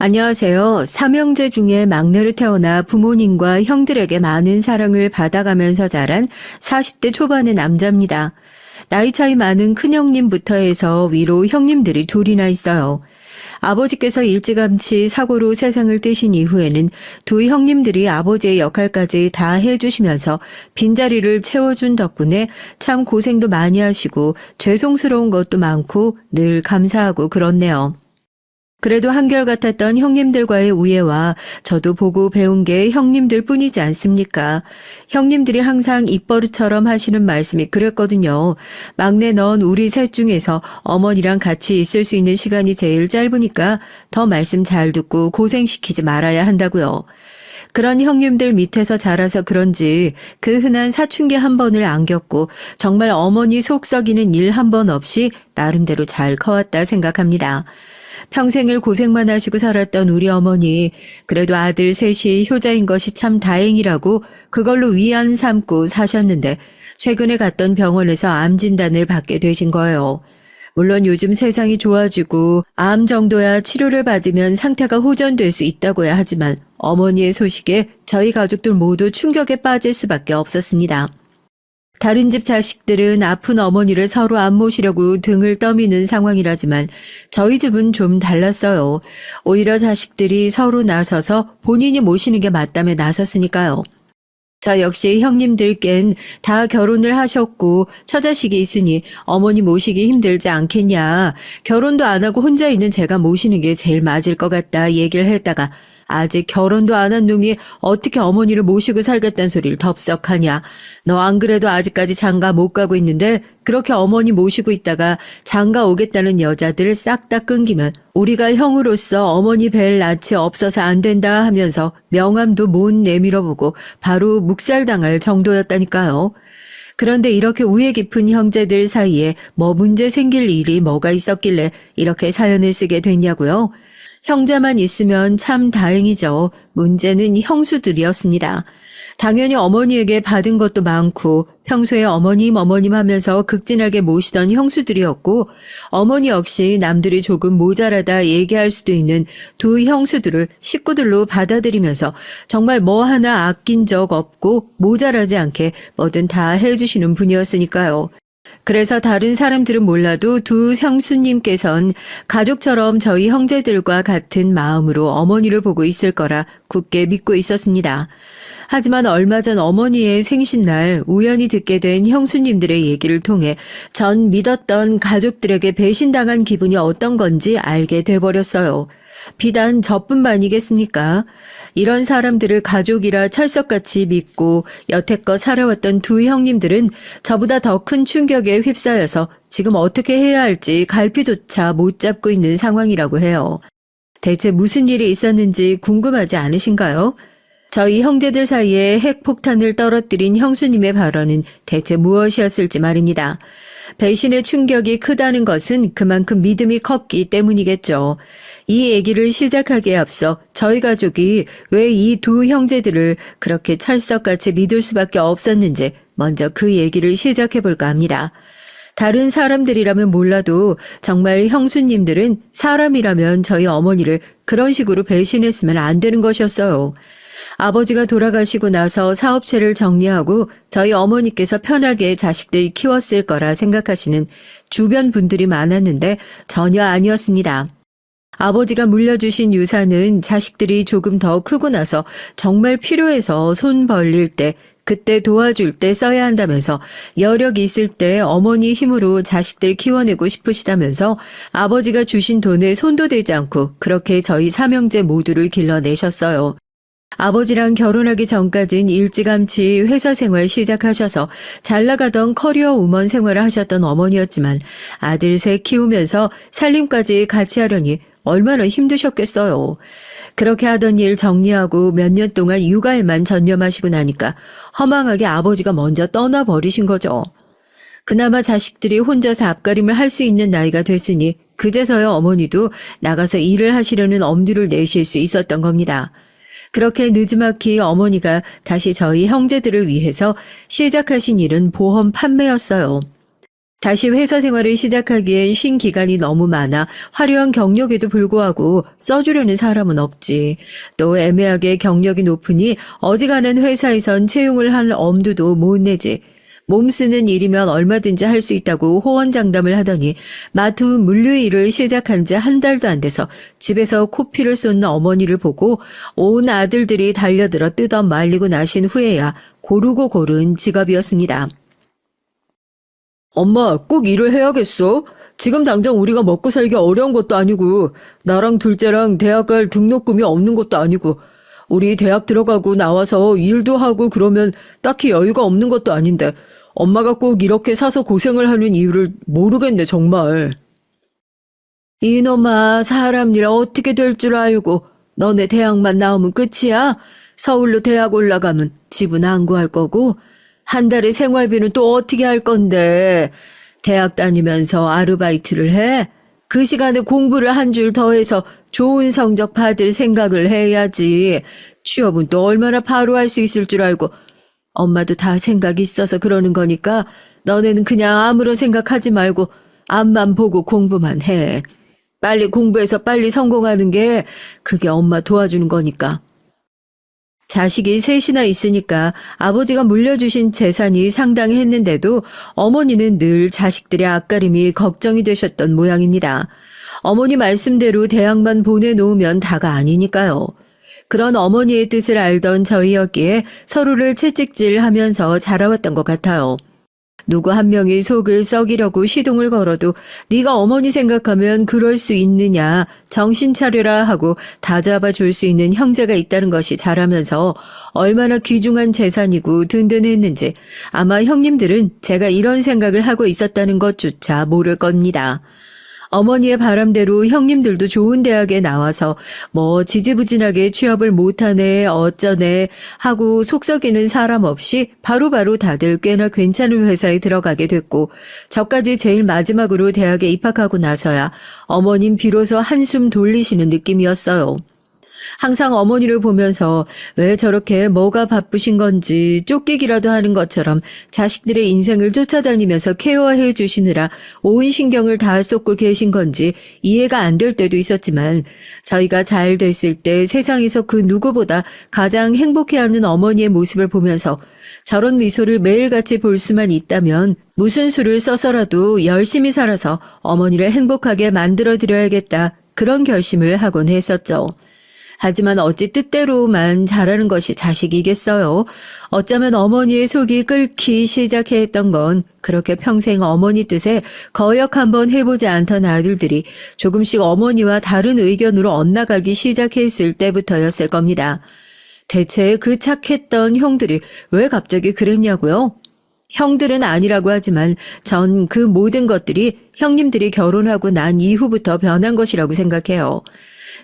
안녕하세요. 삼형제 중에 막내로 태어나 부모님과 형들에게 많은 사랑을 받아가면서 자란 40대 초반의 남자입니다. 나이 차이 많은 큰형님부터 해서 위로 형님들이 둘이나 있어요. 아버지께서 일찌감치 사고로 세상을 떼신 이후에는 두 형님들이 아버지의 역할까지 다 해주시면서 빈자리를 채워준 덕분에 참 고생도 많이 하시고 죄송스러운 것도 많고 늘 감사하고 그렇네요. 그래도 한결같았던 형님들과의 우애와 저도 보고 배운 게 형님들 뿐이지 않습니까? 형님들이 항상 입버릇처럼 하시는 말씀이 그랬거든요. 막내 넌 우리 셋 중에서 어머니랑 같이 있을 수 있는 시간이 제일 짧으니까 더 말씀 잘 듣고 고생시키지 말아야 한다고요. 그런 형님들 밑에서 자라서 그런지 그 흔한 사춘기 한 번을 안 겪고 정말 어머니 속 썩이는 일 한 번 없이 나름대로 잘 커왔다 생각합니다. 평생을 고생만 하시고 살았던 우리 어머니, 그래도 아들 셋이 효자인 것이 참 다행이라고 그걸로 위안 삼고 사셨는데 최근에 갔던 병원에서 암 진단을 받게 되신 거예요. 물론 요즘 세상이 좋아지고 암 정도야 치료를 받으면 상태가 호전될 수 있다고야 하지만 어머니의 소식에 저희 가족들 모두 충격에 빠질 수밖에 없었습니다. 다른 집 자식들은 아픈 어머니를 서로 안 모시려고 등을 떠미는 상황이라지만 저희 집은 좀 달랐어요. 오히려 자식들이 서로 나서서 본인이 모시는 게 맞다며 나섰으니까요. 저 역시 형님들껜 다 결혼을 하셨고 처자식이 있으니 어머니 모시기 힘들지 않겠냐. 결혼도 안 하고 혼자 있는 제가 모시는 게 제일 맞을 것 같다 얘기를 했다가 아직 결혼도 안 한 놈이 어떻게 어머니를 모시고 살겠다는 소리를 덥석하냐. 너 안 그래도 아직까지 장가 못 가고 있는데 그렇게 어머니 모시고 있다가 장가 오겠다는 여자들 싹 다 끊기면 우리가 형으로서 어머니 뵐 낯이 없어서 안 된다 하면서 명함도 못 내밀어보고 바로 묵살당할 정도였다니까요. 그런데 이렇게 우애 깊은 형제들 사이에 뭐 문제 생길 일이 뭐가 있었길래 이렇게 사연을 쓰게 됐냐고요? 형제만 있으면 참 다행이죠. 문제는 형수들이었습니다. 당연히 어머니에게 받은 것도 많고 평소에 어머님 하면서 극진하게 모시던 형수들이었고 어머니 역시 남들이 조금 모자라다 얘기할 수도 있는 두 형수들을 식구들로 받아들이면서 정말 뭐 하나 아낀 적 없고 모자라지 않게 뭐든 다 해주시는 분이었으니까요. 그래서 다른 사람들은 몰라도 두 형수님께선 가족처럼 저희 형제들과 같은 마음으로 어머니를 보고 있을 거라 굳게 믿고 있었습니다. 하지만 얼마 전 어머니의 생신날 우연히 듣게 된 형수님들의 얘기를 통해 전 믿었던 가족들에게 배신당한 기분이 어떤 건지 알게 돼버렸어요. 비단 저뿐만이겠습니까? 이런 사람들을 가족이라 철석같이 믿고 여태껏 살아왔던 두 형님들은 저보다 더 큰 충격에 휩싸여서 지금 어떻게 해야 할지 갈피조차 못 잡고 있는 상황이라고 해요. 대체 무슨 일이 있었는지 궁금하지 않으신가요? 저희 형제들 사이에 핵폭탄을 떨어뜨린 형수님의 발언은 대체 무엇이었을지 말입니다. 배신의 충격이 크다는 것은 그만큼 믿음이 컸기 때문이겠죠. 이 얘기를 시작하기에 앞서 저희 가족이 왜 이 두 형제들을 그렇게 철석같이 믿을 수밖에 없었는지 먼저 그 얘기를 시작해 볼까 합니다. 다른 사람들이라면 몰라도 정말 형수님들은 사람이라면 저희 어머니를 그런 식으로 배신했으면 안 되는 것이었어요. 아버지가 돌아가시고 나서 사업체를 정리하고 저희 어머니께서 편하게 자식들 키웠을 거라 생각하시는 주변 분들이 많았는데 전혀 아니었습니다. 아버지가 물려주신 유산은 자식들이 조금 더 크고 나서 정말 필요해서 손 벌릴 때 그때 도와줄 때 써야 한다면서 여력이 있을 때 어머니 힘으로 자식들 키워내고 싶으시다면서 아버지가 주신 돈에 손도 대지 않고 그렇게 저희 삼형제 모두를 길러내셨어요. 아버지랑 결혼하기 전까진 일찌감치 회사 생활 시작하셔서 잘 나가던 커리어 우먼 생활을 하셨던 어머니였지만 아들 셋 키우면서 살림까지 같이 하려니 얼마나 힘드셨겠어요. 그렇게 하던 일 정리하고 몇 년 동안 육아에만 전념하시고 나니까 허망하게 아버지가 먼저 떠나버리신 거죠. 그나마 자식들이 혼자서 앞가림을 할 수 있는 나이가 됐으니 그제서야 어머니도 나가서 일을 하시려는 엄두를 내실 수 있었던 겁니다. 그렇게 느지막이 어머니가 다시 저희 형제들을 위해서 시작하신 일은 보험 판매였어요. 다시 회사 생활을 시작하기엔 쉰 기간이 너무 많아 화려한 경력에도 불구하고 써주려는 사람은 없지. 또 애매하게 경력이 높으니 어지간한 회사에선 채용을 할 엄두도 못 내지. 몸 쓰는 일이면 얼마든지 할 수 있다고 호언장담을 하더니 마트 물류 일을 시작한 지 한 달도 안 돼서 집에서 코피를 쏟는 어머니를 보고 온 아들들이 달려들어 뜯어 말리고 나신 후에야 고르고 고른 직업이었습니다. 엄마, 꼭 일을 해야겠어? 지금 당장 우리가 먹고 살기 어려운 것도 아니고 나랑 둘째랑 대학 갈 등록금이 없는 것도 아니고 우리 대학 들어가고 나와서 일도 하고 그러면 딱히 여유가 없는 것도 아닌데 엄마가 꼭 이렇게 사서 고생을 하는 이유를 모르겠네 정말. 이놈아, 사람 일 어떻게 될 줄 알고 너네 대학만 나오면 끝이야? 서울로 대학 올라가면 집은 안 구할 거고 한 달에 생활비는 또 어떻게 할 건데 대학 다니면서 아르바이트를 해? 그 시간에 공부를 한 줄 더해서 좋은 성적 받을 생각을 해야지. 취업은 또 얼마나 바로 할 수 있을 줄 알고. 엄마도 다 생각이 있어서 그러는 거니까 너네는 그냥 아무런 생각하지 말고 앞만 보고 공부만 해. 빨리 공부해서 빨리 성공하는 게 그게 엄마 도와주는 거니까. 자식이 셋이나 있으니까 아버지가 물려주신 재산이 상당했는데도 어머니는 늘 자식들의 앞가림이 걱정이 되셨던 모양입니다. 어머니 말씀대로 대학만 보내놓으면 다가 아니니까요. 그런 어머니의 뜻을 알던 저희였기에 서로를 채찍질하면서 자라왔던 것 같아요. 누구 한 명이 속을 썩이려고 시동을 걸어도 네가 어머니 생각하면 그럴 수 있느냐, 정신 차려라 하고 다잡아 줄 수 있는 형제가 있다는 것이 자라면서 얼마나 귀중한 재산이고 든든했는지 아마 형님들은 제가 이런 생각을 하고 있었다는 것조차 모를 겁니다. 어머니의 바람대로 형님들도 좋은 대학에 나와서 뭐 지지부진하게 취업을 못하네 어쩌네 하고 속썩이는 사람 없이 바로바로 다들 꽤나 괜찮은 회사에 들어가게 됐고 저까지 제일 마지막으로 대학에 입학하고 나서야 어머님 비로소 한숨 돌리시는 느낌이었어요. 항상 어머니를 보면서 왜 저렇게 뭐가 바쁘신 건지 쫓기기라도 하는 것처럼 자식들의 인생을 쫓아다니면서 케어해 주시느라 온 신경을 다 쏟고 계신 건지 이해가 안 될 때도 있었지만 저희가 잘 됐을 때 세상에서 그 누구보다 가장 행복해하는 어머니의 모습을 보면서 저런 미소를 매일같이 볼 수만 있다면 무슨 수를 써서라도 열심히 살아서 어머니를 행복하게 만들어드려야겠다 그런 결심을 하곤 했었죠. 하지만 어찌 뜻대로만 자라는 것이 자식이겠어요. 어쩌면 어머니의 속이 끓기 시작했던 건 그렇게 평생 어머니 뜻에 거역 한번 해보지 않던 아들들이 조금씩 어머니와 다른 의견으로 엇나가기 시작했을 때부터였을 겁니다. 대체 그 착했던 형들이 왜 갑자기 그랬냐고요? 형들은 아니라고 하지만 전 그 모든 것들이 형님들이 결혼하고 난 이후부터 변한 것이라고 생각해요.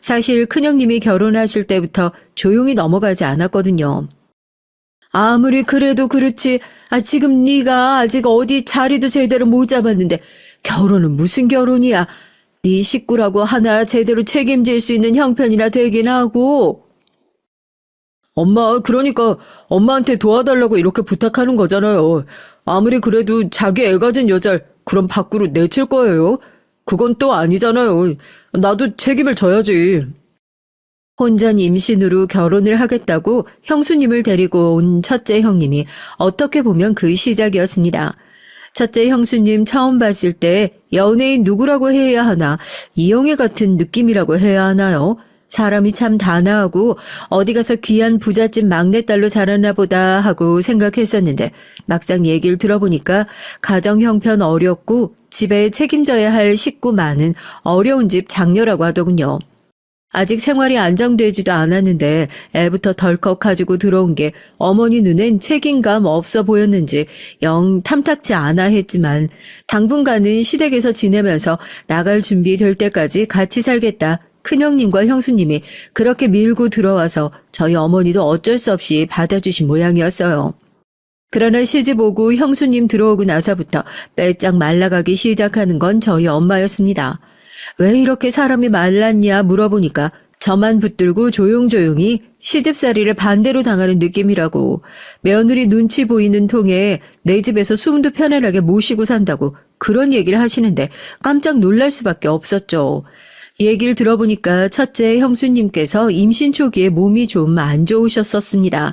사실 큰형님이 결혼하실 때부터 조용히 넘어가지 않았거든요. 아무리 그래도 그렇지 지금 네가 아직 어디 자리도 제대로 못 잡았는데 결혼은 무슨 결혼이야. 네 식구라고 하나 제대로 책임질 수 있는 형편이나 되긴 하고. 엄마, 그러니까 엄마한테 도와달라고 이렇게 부탁하는 거잖아요. 아무리 그래도 자기 애 가진 여자를 그럼 밖으로 내칠 거예요? 그건 또 아니잖아요. 나도 책임을 져야지. 혼전 임신으로 결혼을 하겠다고 형수님을 데리고 온 첫째 형님이 어떻게 보면 그 시작이었습니다. 첫째 형수님 처음 봤을 때 연예인 누구라고 해야 하나, 이영애 같은 느낌이라고 해야 하나요? 사람이 참 단아하고 어디 가서 귀한 부잣집 막내딸로 자랐나 보다 하고 생각했었는데 막상 얘기를 들어보니까 가정 형편 어렵고 집에 책임져야 할 식구 많은 어려운 집 장녀라고 하더군요. 아직 생활이 안정되지도 않았는데 애부터 덜컥 가지고 들어온 게 어머니 눈엔 책임감 없어 보였는지 영 탐탁지 않아 했지만 당분간은 시댁에서 지내면서 나갈 준비 될 때까지 같이 살겠다. 큰형님과 형수님이 그렇게 밀고 들어와서 저희 어머니도 어쩔 수 없이 받아주신 모양이었어요. 그러나 시집 오고 형수님 들어오고 나서부터 빼짝 말라가기 시작하는 건 저희 엄마였습니다. 왜 이렇게 사람이 말랐냐 물어보니까 저만 붙들고 조용조용히 시집살이를 반대로 당하는 느낌이라고. 며느리 눈치 보이는 통에 내 집에서 숨도 편안하게 모시고 산다고 그런 얘기를 하시는데 깜짝 놀랄 수밖에 없었죠. 얘기를 들어보니까 첫째 형수님께서 임신 초기에 몸이 좀 안 좋으셨었습니다.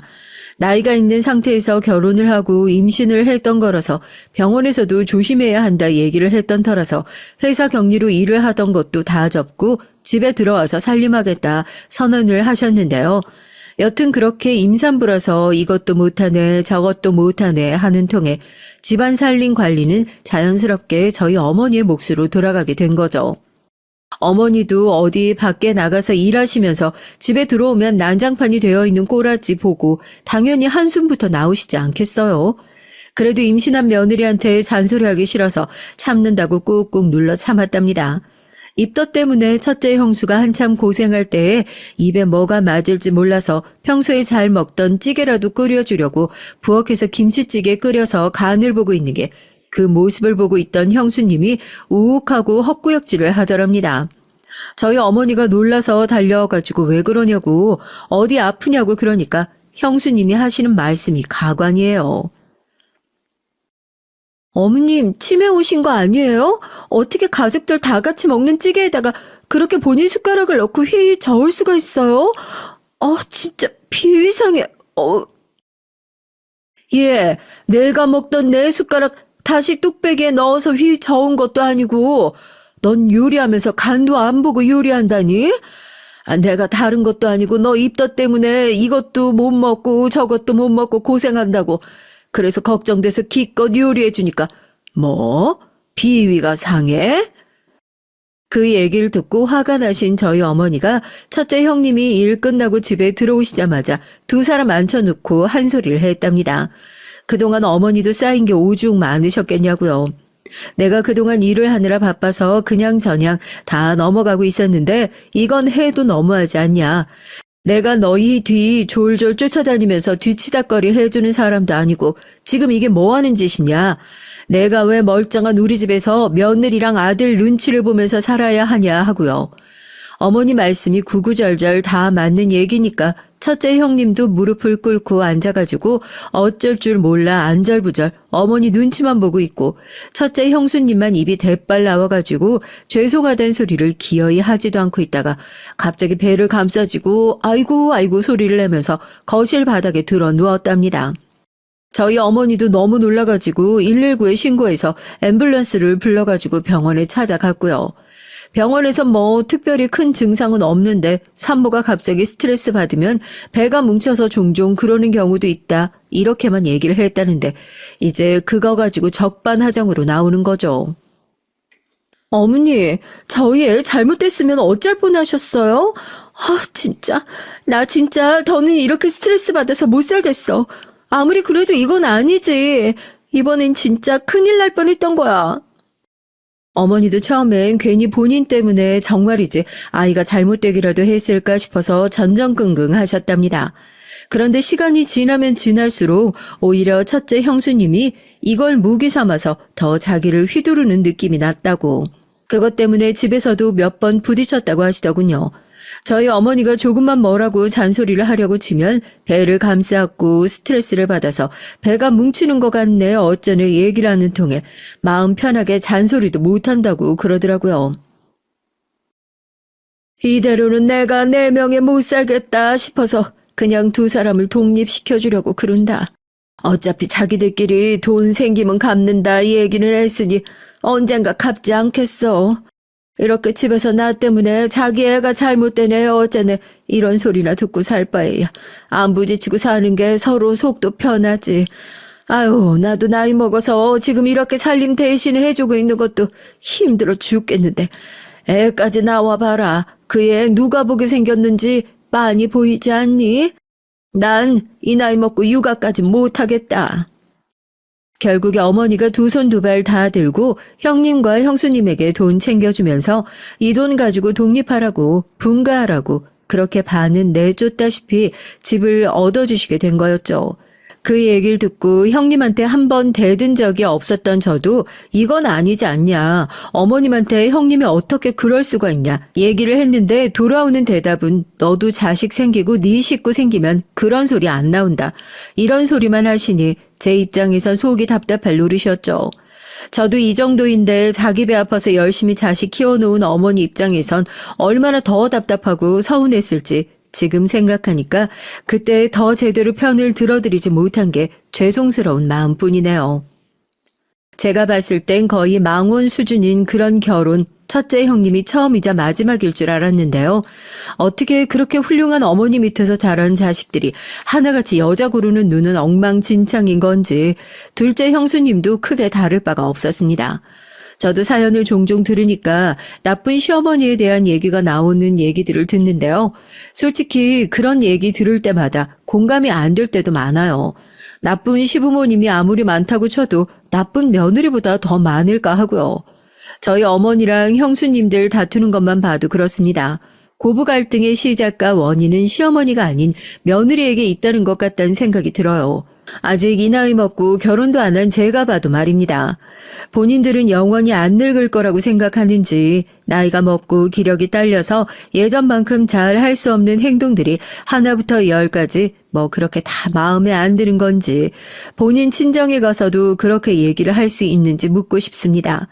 나이가 있는 상태에서 결혼을 하고 임신을 했던 거라서 병원에서도 조심해야 한다 얘기를 했던 터라서 회사 격리로 일을 하던 것도 다 접고 집에 들어와서 살림하겠다 선언을 하셨는데요. 여튼 그렇게 임산부라서 이것도 못하네 저것도 못하네 하는 통에 집안 살림 관리는 자연스럽게 저희 어머니의 몫으로 돌아가게 된 거죠. 어머니도 어디 밖에 나가서 일하시면서 집에 들어오면 난장판이 되어 있는 꼬라지 보고 당연히 한숨부터 나오시지 않겠어요. 그래도 임신한 며느리한테 잔소리하기 싫어서 참는다고 꾹꾹 눌러 참았답니다. 입덧 때문에 첫째 형수가 한참 고생할 때에 입에 뭐가 맞을지 몰라서 평소에 잘 먹던 찌개라도 끓여주려고 부엌에서 김치찌개 끓여서 간을 보고 있는 게 그 모습을 보고 있던 형수님이 우욱하고 헛구역질을 하더랍니다. 저희 어머니가 놀라서 달려가지고 왜 그러냐고 어디 아프냐고 그러니까 형수님이 하시는 말씀이 가관이에요. 어머님 치매 오신 거 아니에요? 어떻게 가족들 다 같이 먹는 찌개에다가 그렇게 본인 숟가락을 넣고 휘 저을 수가 있어요? 진짜 비위상해. 예, 내가 먹던 내 숟가락 다시 뚝배기에 넣어서 휘 저은 것도 아니고 넌 요리하면서 간도 안 보고 요리한다니? 내가 다른 것도 아니고 너 입덧 때문에 이것도 못 먹고 저것도 못 먹고 고생한다고 그래서 걱정돼서 기껏 요리해 주니까 뭐? 비위가 상해? 그 얘기를 듣고 화가 나신 저희 어머니가 첫째 형님이 일 끝나고 집에 들어오시자마자 두 사람 앉혀놓고 한 소리를 했답니다. 그동안 어머니도 쌓인 게 오죽 많으셨겠냐고요. 내가 그동안 일을 하느라 바빠서 그냥저냥 다 넘어가고 있었는데 이건 해도 너무하지 않냐. 내가 너희 뒤 졸졸 쫓아다니면서 뒤치다거리 해주는 사람도 아니고 지금 이게 뭐 하는 짓이냐. 내가 왜 멀쩡한 우리 집에서 며느리랑 아들 눈치를 보면서 살아야 하냐 하고요. 어머니 말씀이 구구절절 다 맞는 얘기니까 첫째 형님도 무릎을 꿇고 앉아가지고 어쩔 줄 몰라 안절부절 어머니 눈치만 보고 있고 첫째 형수님만 입이 대빨 나와가지고 죄송하다는 소리를 기어이 하지도 않고 있다가 갑자기 배를 감싸지고 아이고 아이고 소리를 내면서 거실 바닥에 들어 누웠답니다. 저희 어머니도 너무 놀라가지고 119에 신고해서 앰뷸런스를 불러가지고 병원에 찾아갔고요. 병원에서 뭐 특별히 큰 증상은 없는데 산모가 갑자기 스트레스 받으면 배가 뭉쳐서 종종 그러는 경우도 있다. 이렇게만 얘기를 했다는데 이제 그거 가지고 적반하장으로 나오는 거죠. 어머니, 저희 애 잘못됐으면 어쩔 뻔하셨어요? 진짜. 나 진짜 더는 이렇게 스트레스 받아서 못 살겠어. 아무리 그래도 이건 아니지. 이번엔 진짜 큰일 날 뻔했던 거야. 어머니도 처음엔 괜히 본인 때문에 정말이지 아이가 잘못되기라도 했을까 싶어서 전전긍긍 하셨답니다. 그런데 시간이 지나면 지날수록 오히려 첫째 형수님이 이걸 무기 삼아서 더 자기를 휘두르는 느낌이 났다고. 그것 때문에 집에서도 몇 번 부딪혔다고 하시더군요. 저희 어머니가 조금만 뭐라고 잔소리를 하려고 치면 배를 감싸고 스트레스를 받아서 배가 뭉치는 것 같네 어쩌네 얘기를 하는 통에 마음 편하게 잔소리도 못한다고 그러더라고요. 이대로는 내가 내 명에 못 살겠다 싶어서 그냥 두 사람을 독립시켜주려고 그런다. 어차피 자기들끼리 돈 생기면 갚는다 이 얘기는 했으니 언젠가 갚지 않겠어. 이렇게 집에서 나 때문에 자기 애가 잘못되네 어쩌네 이런 소리나 듣고 살 바에야 안 부딪히고 사는 게 서로 속도 편하지. 아유 나도 나이 먹어서 지금 이렇게 살림 대신 해주고 있는 것도 힘들어 죽겠는데 애까지 나와봐라. 그 애 누가 보게 생겼는지 많이 보이지 않니? 난 이 나이 먹고 육아까지 못하겠다. 결국에 어머니가 두 손 두 발 다 들고 형님과 형수님에게 돈 챙겨주면서 이 돈 가지고 독립하라고 분가하라고 그렇게 반은 내쫓다시피 집을 얻어주시게 된 거였죠. 그 얘기를 듣고 형님한테 한 번 대든 적이 없었던 저도 이건 아니지 않냐. 어머님한테 형님이 어떻게 그럴 수가 있냐. 얘기를 했는데 돌아오는 대답은 너도 자식 생기고 네 식구 생기면 그런 소리 안 나온다. 이런 소리만 하시니 제 입장에선 속이 답답할 노릇이었죠. 저도 이 정도인데 자기 배 아파서 열심히 자식 키워놓은 어머니 입장에선 얼마나 더 답답하고 서운했을지 지금 생각하니까 그때 더 제대로 편을 들어드리지 못한 게 죄송스러운 마음뿐이네요. 제가 봤을 땐 거의 망원 수준인 그런 결혼 첫째 형님이 처음이자 마지막일 줄 알았는데요. 어떻게 그렇게 훌륭한 어머니 밑에서 자란 자식들이 하나같이 여자 고르는 눈은 엉망진창인 건지 둘째 형수님도 크게 다를 바가 없었습니다. 저도 사연을 종종 들으니까 나쁜 시어머니에 대한 얘기가 나오는 얘기들을 듣는데요. 솔직히 그런 얘기 들을 때마다 공감이 안 될 때도 많아요. 나쁜 시부모님이 아무리 많다고 쳐도 나쁜 며느리보다 더 많을까 하고요. 저희 어머니랑 형수님들 다투는 것만 봐도 그렇습니다. 고부 갈등의 시작과 원인은 시어머니가 아닌 며느리에게 있다는 것 같다는 생각이 들어요. 아직 이 나이 먹고 결혼도 안 한 제가 봐도 말입니다. 본인들은 영원히 안 늙을 거라고 생각하는지 나이가 먹고 기력이 딸려서 예전만큼 잘 할 수 없는 행동들이 하나부터 열까지 뭐 그렇게 다 마음에 안 드는 건지 본인 친정에 가서도 그렇게 얘기를 할 수 있는지 묻고 싶습니다.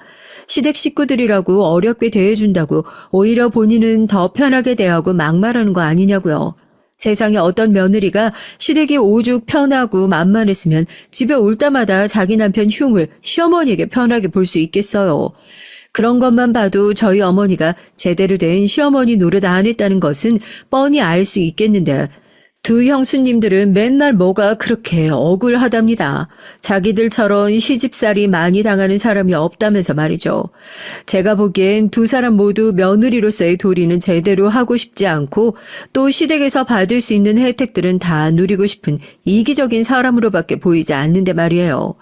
시댁 식구들이라고 어렵게 대해준다고 오히려 본인은 더 편하게 대하고 막말하는 거 아니냐고요. 세상에 어떤 며느리가 시댁이 오죽 편하고 만만했으면 집에 올 때마다 자기 남편 흉을 시어머니에게 편하게 볼 수 있겠어요. 그런 것만 봐도 저희 어머니가 제대로 된 시어머니 노릇 안 했다는 것은 뻔히 알 수 있겠는데 두 형수님들은 맨날 뭐가 그렇게 억울하답니다. 자기들처럼 시집살이 많이 당하는 사람이 없다면서 말이죠. 제가 보기엔 두 사람 모두 며느리로서의 도리는 제대로 하고 싶지 않고 또 시댁에서 받을 수 있는 혜택들은 다 누리고 싶은 이기적인 사람으로밖에 보이지 않는데 말이에요.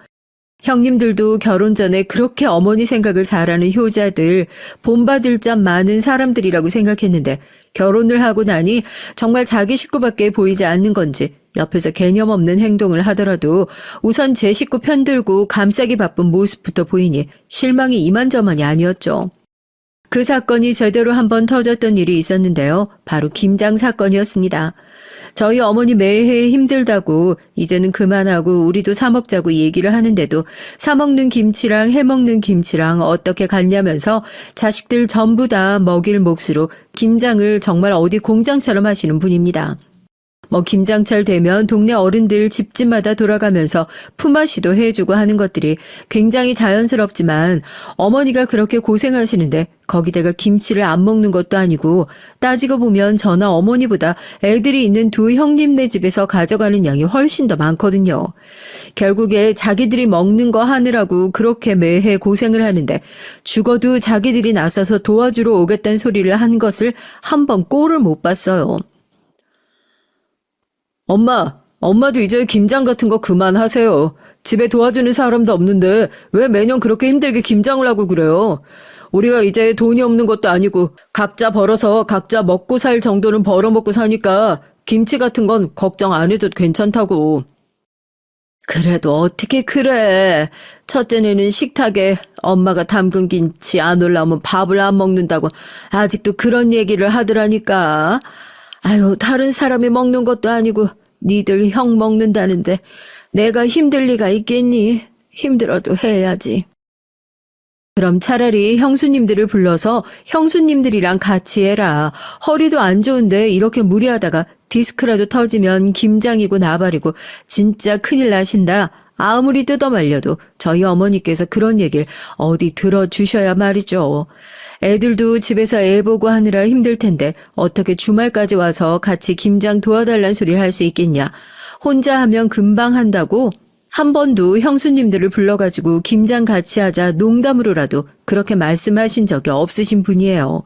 형님들도 결혼 전에 그렇게 어머니 생각을 잘하는 효자들, 본받을 점 많은 사람들이라고 생각했는데 결혼을 하고 나니 정말 자기 식구밖에 보이지 않는 건지 옆에서 개념 없는 행동을 하더라도 우선 제 식구 편들고 감싸기 바쁜 모습부터 보이니 실망이 이만저만이 아니었죠. 그 사건이 제대로 한번 터졌던 일이 있었는데요. 바로 김장 사건이었습니다. 저희 어머니 매해 힘들다고 이제는 그만하고 우리도 사 먹자고 얘기를 하는데도 사 먹는 김치랑 해 먹는 김치랑 어떻게 같냐면서 자식들 전부 다 먹일 몫으로 김장을 정말 어디 공장처럼 하시는 분입니다. 뭐 김장철 되면 동네 어른들 집집마다 돌아가면서 품앗이도 해주고 하는 것들이 굉장히 자연스럽지만 어머니가 그렇게 고생하시는데 거기다가 김치를 안 먹는 것도 아니고 따지고 보면 저나 어머니보다 애들이 있는 두 형님네 집에서 가져가는 양이 훨씬 더 많거든요. 결국에 자기들이 먹는 거 하느라고 그렇게 매해 고생을 하는데 죽어도 자기들이 나서서 도와주러 오겠다는 소리를 한 것을 한 번 꼴을 못 봤어요. 엄마도 이제 김장 같은 거 그만하세요. 집에 도와주는 사람도 없는데 왜 매년 그렇게 힘들게 김장을 하고 그래요? 우리가 이제 돈이 없는 것도 아니고 각자 벌어서 각자 먹고 살 정도는 벌어먹고 사니까 김치 같은 건 걱정 안 해도 괜찮다고. 그래도 어떻게 그래. 첫째는 식탁에 엄마가 담근 김치 안 올라오면 밥을 안 먹는다고 아직도 그런 얘기를 하더라니까. 아유, 다른 사람이 먹는 것도 아니고 니들 형 먹는다는데 내가 힘들 리가 있겠니? 힘들어도 해야지. 그럼 차라리 형수님들을 불러서 형수님들이랑 같이 해라. 허리도 안 좋은데 이렇게 무리하다가 디스크라도 터지면 김장이고 나발이고 진짜 큰일 나신다. 아무리 뜯어말려도 저희 어머니께서 그런 얘기를 어디 들어주셔야 말이죠. 애들도 집에서 애 보고 하느라 힘들 텐데 어떻게 주말까지 와서 같이 김장 도와달란 소리를 할 수 있겠냐. 혼자 하면 금방 한다고 한 번도 형수님들을 불러가지고 김장 같이 하자 농담으로라도 그렇게 말씀하신 적이 없으신 분이에요.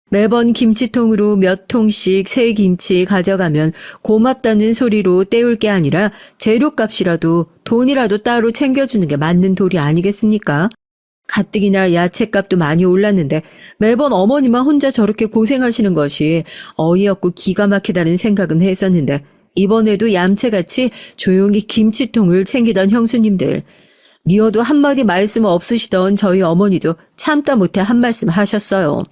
매번 김치통으로 몇 통씩 새 김치 가져가면 고맙다는 소리로 때울 게 아니라 재료값이라도 돈이라도 따로 챙겨주는 게 맞는 도리 아니겠습니까? 가뜩이나 야채값도 많이 올랐는데 매번 어머니만 혼자 저렇게 고생하시는 것이 어이없고 기가 막히다는 생각은 했었는데 이번에도 얌체같이 조용히 김치통을 챙기던 형수님들. 미워도 한마디 말씀 없으시던 저희 어머니도 참다 못해 한 말씀 하셨어요.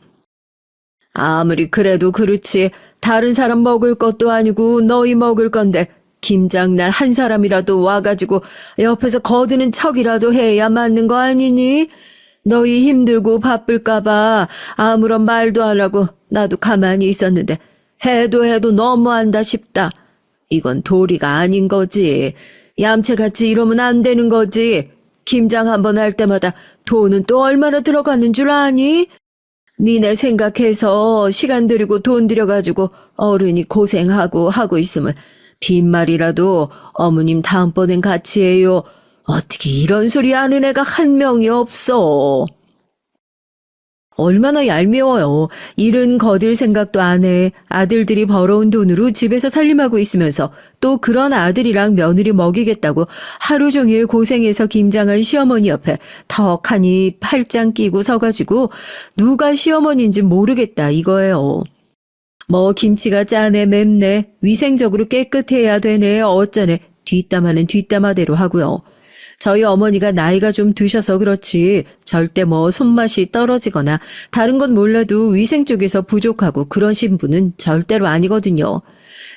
아무리 그래도 그렇지 다른 사람 먹을 것도 아니고 너희 먹을 건데 김장날 한 사람이라도 와가지고 옆에서 거드는 척이라도 해야 맞는 거 아니니? 너희 힘들고 바쁠까봐 아무런 말도 안 하고 나도 가만히 있었는데 해도 너무한다 싶다. 이건 도리가 아닌 거지. 얌체같이 이러면 안 되는 거지. 김장 한번 할 때마다 돈은 또 얼마나 들어가는 줄 아니? 니네 생각해서 시간 들이고 돈 들여가지고 어른이 고생하고 하고 있으면 빈말이라도 어머님 다음번엔 같이 해요. 어떻게 이런 소리 하는 애가 한 명이 없어. 얼마나 얄미워요. 일은 거들 생각도 안 해. 아들들이 벌어온 돈으로 집에서 살림하고 있으면서 또 그런 아들이랑 며느리 먹이겠다고 하루 종일 고생해서 김장한 시어머니 옆에 턱하니 팔짱 끼고 서가지고 누가 시어머니인지 모르겠다 이거예요. 뭐 김치가 짜네 맵네 위생적으로 깨끗해야 되네 어쩌네 뒷담화는 뒷담화대로 하고요. 저희 어머니가 나이가 좀 드셔서 그렇지 절대 뭐 손맛이 떨어지거나 다른 건 몰라도 위생 쪽에서 부족하고 그러신 분은 절대로 아니거든요.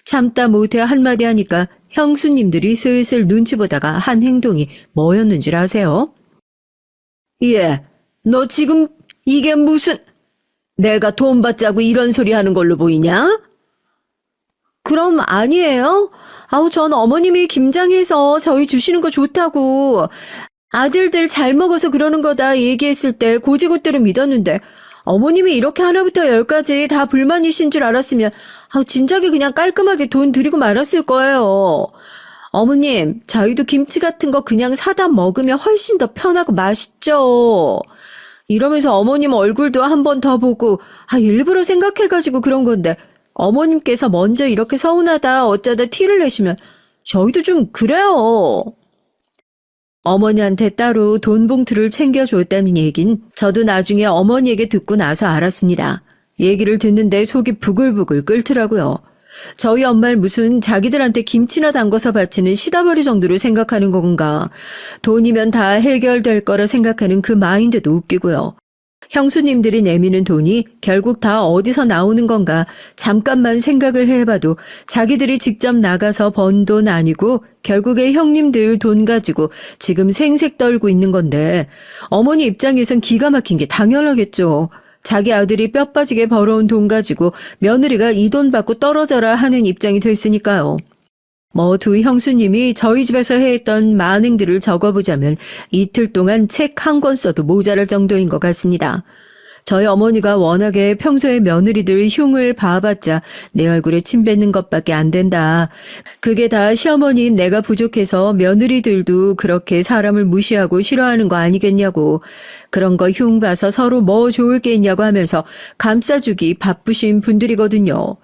참다 못해 한마디 하니까 형수님들이 슬슬 눈치 보다가 한 행동이 뭐였는 줄 아세요? 예, 너 지금 이게 무슨... 내가 돈 받자고 이런 소리 하는 걸로 보이냐? 그럼 아니에요? 아우 전 어머님이 김장해서 저희 주시는 거 좋다고 아들들 잘 먹어서 그러는 거다 얘기했을 때 고지고대로 믿었는데 어머님이 이렇게 하나부터 열까지 다 불만이신 줄 알았으면 아우 진작에 그냥 깔끔하게 돈 드리고 말았을 거예요. 어머님 저희도 김치 같은 거 그냥 사다 먹으면 훨씬 더 편하고 맛있죠. 이러면서 어머님 얼굴도 한 번 더 보고 일부러 생각해가지고 그런 건데 어머님께서 먼저 이렇게 서운하다 어쩌다 티를 내시면 저희도 좀 그래요. 어머니한테 따로 돈 봉투를 챙겨줬다는 얘긴 저도 나중에 어머니에게 듣고 나서 알았습니다. 얘기를 듣는데 속이 부글부글 끓더라고요. 저희 엄마를 무슨 자기들한테 김치나 담궈서 바치는 시다버리 정도로 생각하는 건가. 돈이면 다 해결될 거라 생각하는 그 마인드도 웃기고요. 형수님들이 내미는 돈이 결국 다 어디서 나오는 건가 잠깐만 생각을 해봐도 자기들이 직접 나가서 번 돈 아니고 결국에 형님들 돈 가지고 지금 생색 떨고 있는 건데 어머니 입장에선 기가 막힌 게 당연하겠죠. 자기 아들이 뼈 빠지게 벌어온 돈 가지고 며느리가 이 돈 받고 떨어져라 하는 입장이 됐으니까요. 뭐 두 형수님이 저희 집에서 해했던 만행들을 적어보자면 이틀 동안 책 한 권 써도 모자랄 정도인 것 같습니다. 저희 어머니가 워낙에 평소에 며느리들 흉을 봐봤자 내 얼굴에 침 뱉는 것밖에 안 된다. 그게 다 시어머니인 내가 부족해서 며느리들도 그렇게 사람을 무시하고 싫어하는 거 아니겠냐고. 그런 거 흉 봐서 서로 뭐 좋을 게 있냐고 하면서 감싸주기 바쁘신 분들이거든요.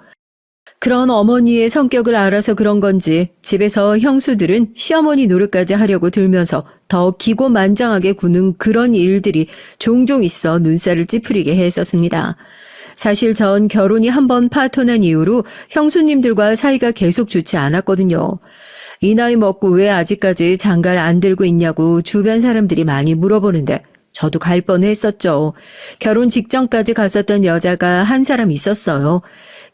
그런 어머니의 성격을 알아서 그런 건지 집에서 형수들은 시어머니 노릇까지 하려고 들면서 더 기고만장하게 구는 그런 일들이 종종 있어 눈살을 찌푸리게 했었습니다. 사실 전 결혼이 한 번 파토난 이후로 형수님들과 사이가 계속 좋지 않았거든요. 이 나이 먹고 왜 아직까지 장가를 안 들고 있냐고 주변 사람들이 많이 물어보는데 저도 갈 뻔했었죠. 결혼 직전까지 갔었던 여자가 한 사람 있었어요.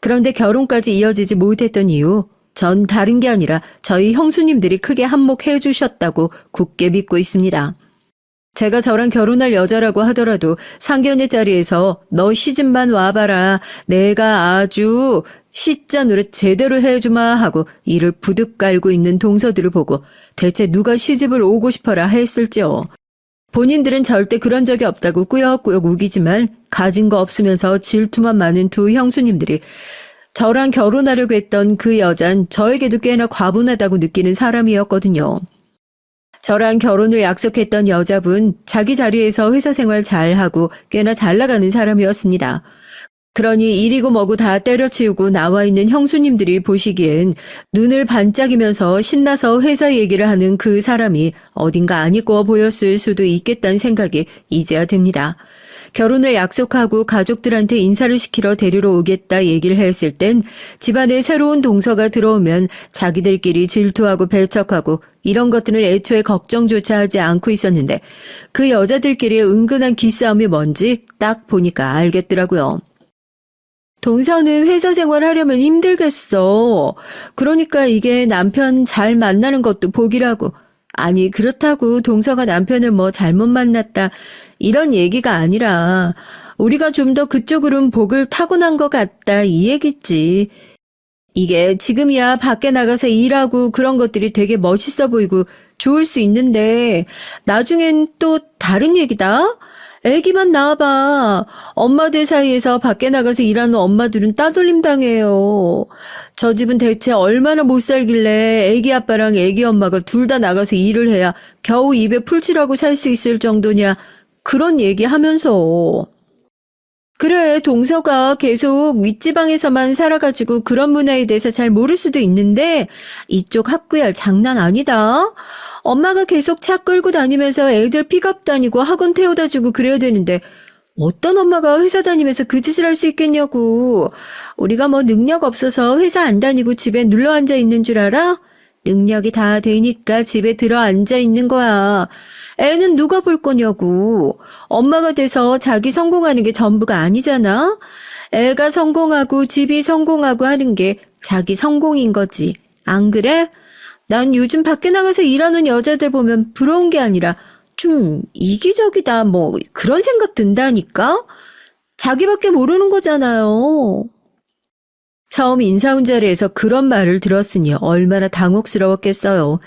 그런데 결혼까지 이어지지 못했던 이유, 전 다른 게 아니라 저희 형수님들이 크게 한몫해 주셨다고 굳게 믿고 있습니다. 제가 저랑 결혼할 여자라고 하더라도 상견례 자리에서 너 시집만 와봐라. 내가 아주 시자 노릇 제대로 해주마 하고 이를 부득 깔고 있는 동서들을 보고 대체 누가 시집을 오고 싶어라 했을지요. 본인들은 절대 그런 적이 없다고 꾸역꾸역 우기지만 가진 거 없으면서 질투만 많은 두 형수님들이 저랑 결혼하려고 했던 그 여잔 저에게도 꽤나 과분하다고 느끼는 사람이었거든요. 저랑 결혼을 약속했던 여자분 자기 자리에서 회사 생활 잘하고 꽤나 잘 나가는 사람이었습니다. 그러니 일이고 뭐고 다 때려치우고 나와 있는 형수님들이 보시기엔 눈을 반짝이면서 신나서 회사 얘기를 하는 그 사람이 어딘가 안 이뻐 보였을 수도 있겠다는 생각이 이제야 듭니다. 결혼을 약속하고 가족들한테 인사를 시키러 데리러 오겠다 얘기를 했을 땐 집안에 새로운 동서가 들어오면 자기들끼리 질투하고 배척하고 이런 것들은 애초에 걱정조차 하지 않고 있었는데 그 여자들끼리의 은근한 기싸움이 뭔지 딱 보니까 알겠더라고요. 동서는 회사 생활하려면 힘들겠어. 그러니까 이게 남편 잘 만나는 것도 복이라고. 아니, 그렇다고 동서가 남편을 뭐 잘못 만났다. 이런 얘기가 아니라 우리가 좀 더 그쪽으로는 복을 타고난 것 같다. 이 얘기지. 이게 지금이야 밖에 나가서 일하고 그런 것들이 되게 멋있어 보이고 좋을 수 있는데 나중엔 또 다른 얘기다. 애기만 낳아봐. 엄마들 사이에서 밖에 나가서 일하는 엄마들은 따돌림 당해요. 저 집은 대체 얼마나 못 살길래 애기 아빠랑 애기 엄마가 둘 다 나가서 일을 해야 겨우 입에 풀칠하고 살 수 있을 정도냐. 그런 얘기하면서. 그래, 동서가 계속 윗지방에서만 살아가지고 그런 문화에 대해서 잘 모를 수도 있는데 이쪽 학구열 장난 아니다. 엄마가 계속 차 끌고 다니면서 애들 픽업 다니고 학원 태워다 주고 그래야 되는데 어떤 엄마가 회사 다니면서 그 짓을 할 수 있겠냐고. 우리가 뭐 능력 없어서 회사 안 다니고 집에 눌러 앉아 있는 줄 알아? 능력이 다 되니까 집에 들어 앉아 있는 거야. 애는 누가 볼 거냐고. 엄마가 돼서 자기 성공하는 게 전부가 아니잖아. 애가 성공하고 집이 성공하고 하는 게 자기 성공인 거지. 안 그래? 난 요즘 밖에 나가서 일하는 여자들 보면 부러운 게 아니라 좀 이기적이다 뭐 그런 생각 든다니까? 자기밖에 모르는 거잖아요. 처음 인사 온 자리에서 그런 말을 들었으니 얼마나 당혹스러웠겠어요.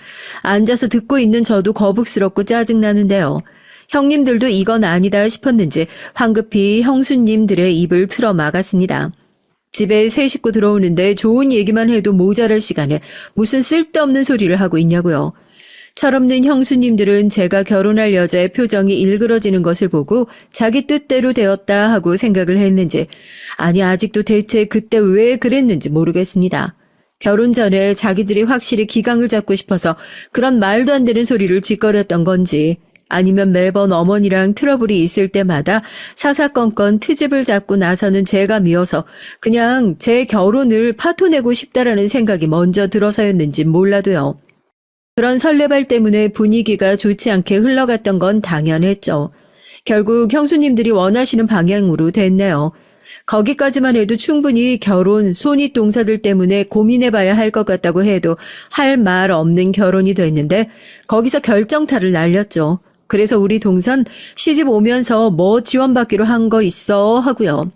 앉아서 듣고 있는 저도 거북스럽고 짜증나는데요. 형님들도 이건 아니다 싶었는지 황급히 형수님들의 입을 틀어 막았습니다. 집에 새 식구 들어오는데 좋은 얘기만 해도 모자랄 시간에 무슨 쓸데없는 소리를 하고 있냐고요. 철없는 형수님들은 제가 결혼할 여자의 표정이 일그러지는 것을 보고 자기 뜻대로 되었다 하고 생각을 했는지 아니 아직도 대체 그때 왜 그랬는지 모르겠습니다. 결혼 전에 자기들이 확실히 기강을 잡고 싶어서 그런 말도 안 되는 소리를 짓거렸던 건지 아니면 매번 어머니랑 트러블이 있을 때마다 사사건건 트집을 잡고 나서는 제가 미워서 그냥 제 결혼을 파토내고 싶다라는 생각이 먼저 들어서였는지 몰라도요. 그런 설레발 때문에 분위기가 좋지 않게 흘러갔던 건 당연했죠. 결국 형수님들이 원하시는 방향으로 됐네요. 거기까지만 해도 충분히 결혼, 손윗동사들 때문에 고민해봐야 할 것 같다고 해도 할 말 없는 결혼이 됐는데 거기서 결정타를 날렸죠. 그래서 우리 동선 시집 오면서 뭐 지원받기로 한 거 있어 하고요.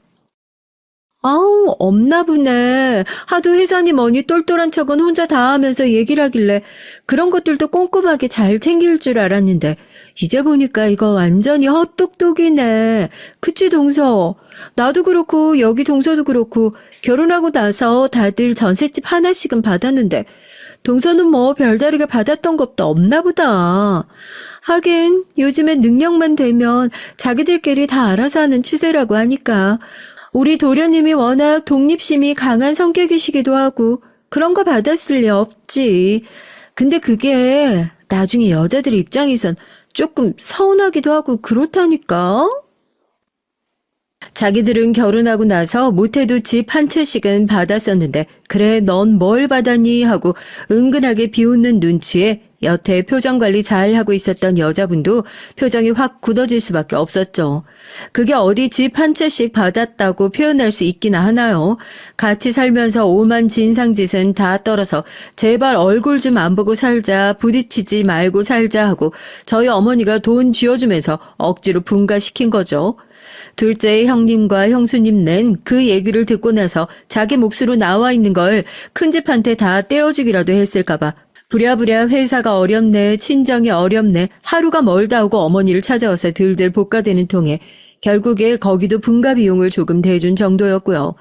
아우, 없나 보네. 하도 회사니 뭐니 똘똘한 척은 혼자 다 하면서 얘기를 하길래 그런 것들도 꼼꼼하게 잘 챙길 줄 알았는데 이제 보니까 이거 완전히 헛똑똑이네. 그치, 동서? 나도 그렇고 여기 동서도 그렇고 결혼하고 나서 다들 전셋집 하나씩은 받았는데 동서는 뭐 별다르게 받았던 것도 없나 보다. 하긴 요즘엔 능력만 되면 자기들끼리 다 알아서 하는 추세라고 하니까 우리 도련님이 워낙 독립심이 강한 성격이시기도 하고 그런 거 받았을 리 없지. 근데 그게 나중에 여자들 입장에선 조금 서운하기도 하고 그렇다니까. 자기들은 결혼하고 나서 못해도 집 한 채씩은 받았었는데 그래 넌 뭘 받았니 하고 은근하게 비웃는 눈치에 여태 표정 관리 잘 하고 있었던 여자분도 표정이 확 굳어질 수밖에 없었죠. 그게 어디 집 한 채씩 받았다고 표현할 수 있기나 하나요? 같이 살면서 오만 진상짓은 다 떨어서 제발 얼굴 좀 안 보고 살자, 부딪히지 말고 살자 하고 저희 어머니가 돈 쥐어주면서 억지로 분가시킨 거죠. 둘째 형님과 형수님 낸 그 얘기를 듣고 나서 자기 몫으로 나와 있는 걸 큰집한테 다 떼어주기라도 했을까봐 부랴부랴 회사가 어렵네, 친정이 어렵네, 하루가 멀다 하고 어머니를 찾아와서 들들 볶아대는 통에 결국에 거기도 분가 비용을 조금 대준 정도였고요.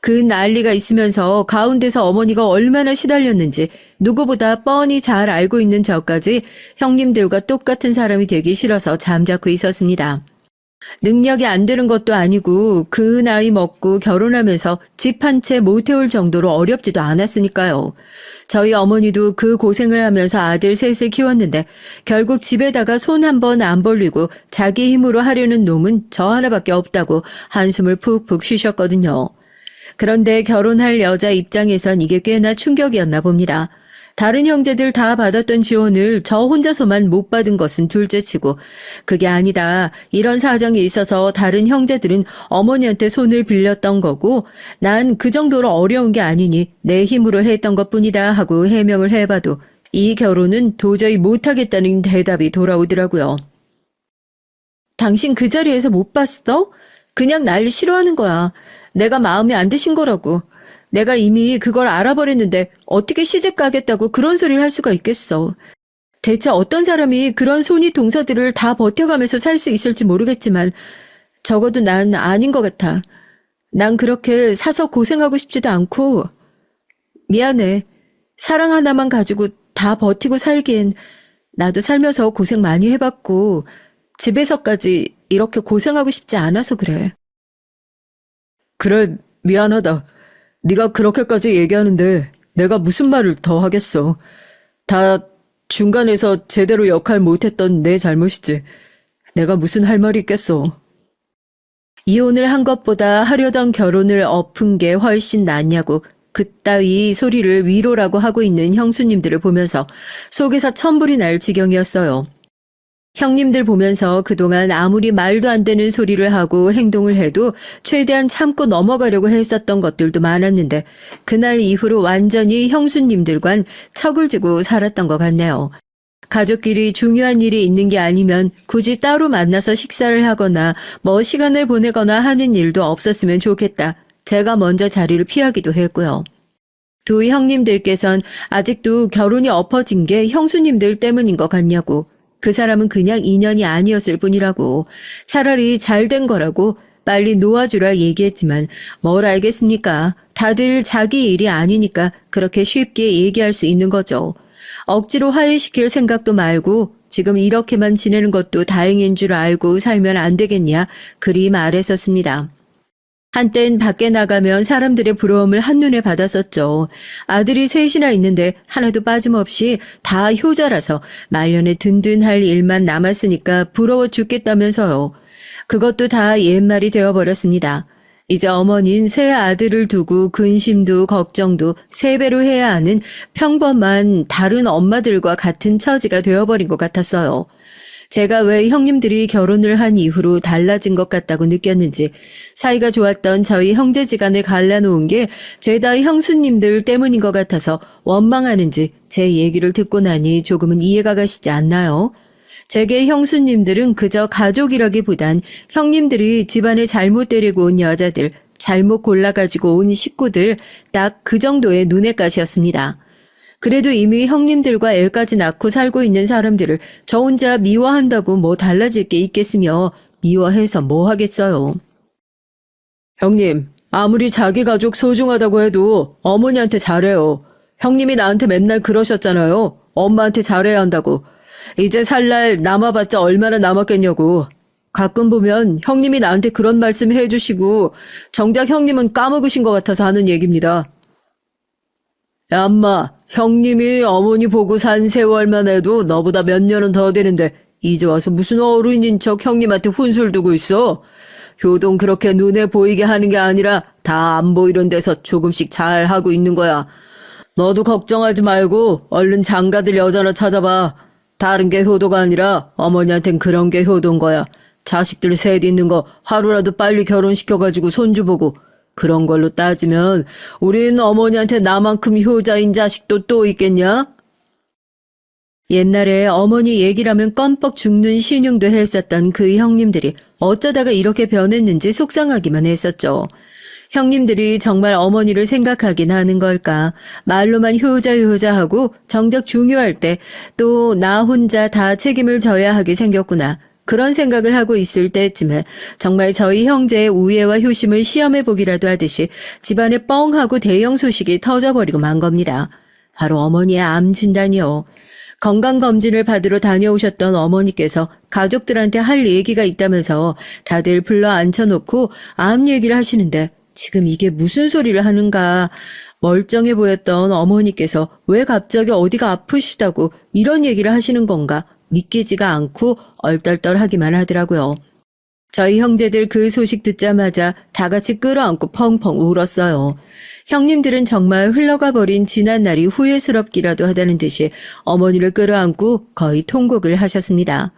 그 난리가 있으면서 가운데서 어머니가 얼마나 시달렸는지 누구보다 뻔히 잘 알고 있는 저까지 형님들과 똑같은 사람이 되기 싫어서 잠자코 있었습니다. 능력이 안 되는 것도 아니고 그 나이 먹고 결혼하면서 집 한 채 못 태울 정도로 어렵지도 않았으니까요. 저희 어머니도 그 고생을 하면서 아들 셋을 키웠는데 결국 집에다가 손 한 번 안 벌리고 자기 힘으로 하려는 놈은 저 하나밖에 없다고 한숨을 푹푹 쉬셨거든요. 그런데 결혼할 여자 입장에선 이게 꽤나 충격이었나 봅니다. 다른 형제들 다 받았던 지원을 저 혼자서만 못 받은 것은 둘째치고 그게 아니다. 이런 사정이 있어서 다른 형제들은 어머니한테 손을 빌렸던 거고 난 그 정도로 어려운 게 아니니 내 힘으로 했던 것뿐이다 하고 해명을 해봐도 이 결혼은 도저히 못하겠다는 대답이 돌아오더라고요. 당신 그 자리에서 못 봤어? 그냥 날 싫어하는 거야. 내가 마음에 안 드신 거라고. 내가 이미 그걸 알아버렸는데 어떻게 시집 가겠다고 그런 소리를 할 수가 있겠어. 대체 어떤 사람이 그런 손이 동사들을 다 버텨가면서 살 수 있을지 모르겠지만 적어도 난 아닌 것 같아. 난 그렇게 사서 고생하고 싶지도 않고 미안해. 사랑 하나만 가지고 다 버티고 살기엔 나도 살면서 고생 많이 해봤고 집에서까지 이렇게 고생하고 싶지 않아서 그래. 그래, 미안하다. 네가 그렇게까지 얘기하는데 내가 무슨 말을 더 하겠어. 다 중간에서 제대로 역할 못했던 내 잘못이지. 내가 무슨 할 말이 있겠어. 이혼을 한 것보다 하려던 결혼을 엎은 게 훨씬 낫냐고 그따위 소리를 위로라고 하고 있는 형수님들을 보면서 속에서 천불이 날 지경이었어요. 형님들 보면서 그동안 아무리 말도 안 되는 소리를 하고 행동을 해도 최대한 참고 넘어가려고 했었던 것들도 많았는데 그날 이후로 완전히 형수님들과는 척을 지고 살았던 것 같네요. 가족끼리 중요한 일이 있는 게 아니면 굳이 따로 만나서 식사를 하거나 뭐 시간을 보내거나 하는 일도 없었으면 좋겠다. 제가 먼저 자리를 피하기도 했고요. 두 형님들께선 아직도 결혼이 엎어진 게 형수님들 때문인 것 같냐고. 그 사람은 그냥 인연이 아니었을 뿐이라고. 차라리 잘 된 거라고 빨리 놓아주라 얘기했지만 뭘 알겠습니까? 다들 자기 일이 아니니까 그렇게 쉽게 얘기할 수 있는 거죠. 억지로 화해시킬 생각도 말고 지금 이렇게만 지내는 것도 다행인 줄 알고 살면 안 되겠냐 그리 말했었습니다. 한땐 밖에 나가면 사람들의 부러움을 한눈에 받았었죠. 아들이 셋이나 있는데 하나도 빠짐없이 다 효자라서 말년에 든든할 일만 남았으니까 부러워 죽겠다면서요. 그것도 다 옛말이 되어버렸습니다. 이제 어머니는 새 아들을 두고 근심도 걱정도 세 배로 해야 하는 평범한 다른 엄마들과 같은 처지가 되어버린 것 같았어요. 제가 왜 형님들이 결혼을 한 이후로 달라진 것 같다고 느꼈는지 사이가 좋았던 저희 형제지간을 갈라놓은 게 죄다 형수님들 때문인 것 같아서 원망하는지 제 얘기를 듣고 나니 조금은 이해가 가시지 않나요? 제게 형수님들은 그저 가족이라기보단 형님들이 집안에 잘못 데리고 온 여자들, 잘못 골라가지고 온 식구들 딱 그 정도의 눈엣가시였습니다. 그래도 이미 형님들과 애까지 낳고 살고 있는 사람들을 저 혼자 미워한다고 뭐 달라질 게 있겠으며 미워해서 뭐 하겠어요. 형님, 아무리 자기 가족 소중하다고 해도 어머니한테 잘해요. 형님이 나한테 맨날 그러셨잖아요. 엄마한테 잘해야 한다고. 이제 살 날 남아봤자 얼마나 남았겠냐고. 가끔 보면 형님이 나한테 그런 말씀 해주시고 정작 형님은 까먹으신 것 같아서 하는 얘기입니다. 야, 엄마, 형님이 어머니 보고 산 세월만 해도 너보다 몇 년은 더 되는데 이제 와서 무슨 어른인 척 형님한테 훈수를 두고 있어? 효동 그렇게 눈에 보이게 하는 게 아니라 다 안 보이는 데서 조금씩 잘 하고 있는 거야. 너도 걱정하지 말고 얼른 장가들 여자나 찾아봐. 다른 게 효도가 아니라 어머니한텐 그런 게 효도인 거야. 자식들 셋 있는 거 하루라도 빨리 결혼시켜가지고 손주 보고. 그런 걸로 따지면 우린 어머니한테 나만큼 효자인 자식도 또 있겠냐? 옛날에 어머니 얘기라면 껌뻑 죽는 신용도 했었던 그 형님들이 어쩌다가 이렇게 변했는지 속상하기만 했었죠. 형님들이 정말 어머니를 생각하긴 하는 걸까? 말로만 효자하고 정작 중요할 때 또 나 혼자 다 책임을 져야 하게 생겼구나. 그런 생각을 하고 있을 때쯤에 정말 저희 형제의 우애와 효심을 시험해보기라도 하듯이 집안에 뻥하고 대형 소식이 터져버리고 만 겁니다. 바로 어머니의 암 진단이요. 건강검진을 받으러 다녀오셨던 어머니께서 가족들한테 할 얘기가 있다면서 다들 불러 앉혀놓고 암 얘기를 하시는데 지금 이게 무슨 소리를 하는가. 멀쩡해 보였던 어머니께서 왜 갑자기 어디가 아프시다고 이런 얘기를 하시는 건가 믿기지가 않고 얼떨떨하기만 하더라고요. 저희 형제들 그 소식 듣자마자 다 같이 끌어안고 펑펑 울었어요. 형님들은 정말 흘러가 버린 지난 날이 후회스럽기라도 하다는 듯이 어머니를 끌어안고 거의 통곡을 하셨습니다.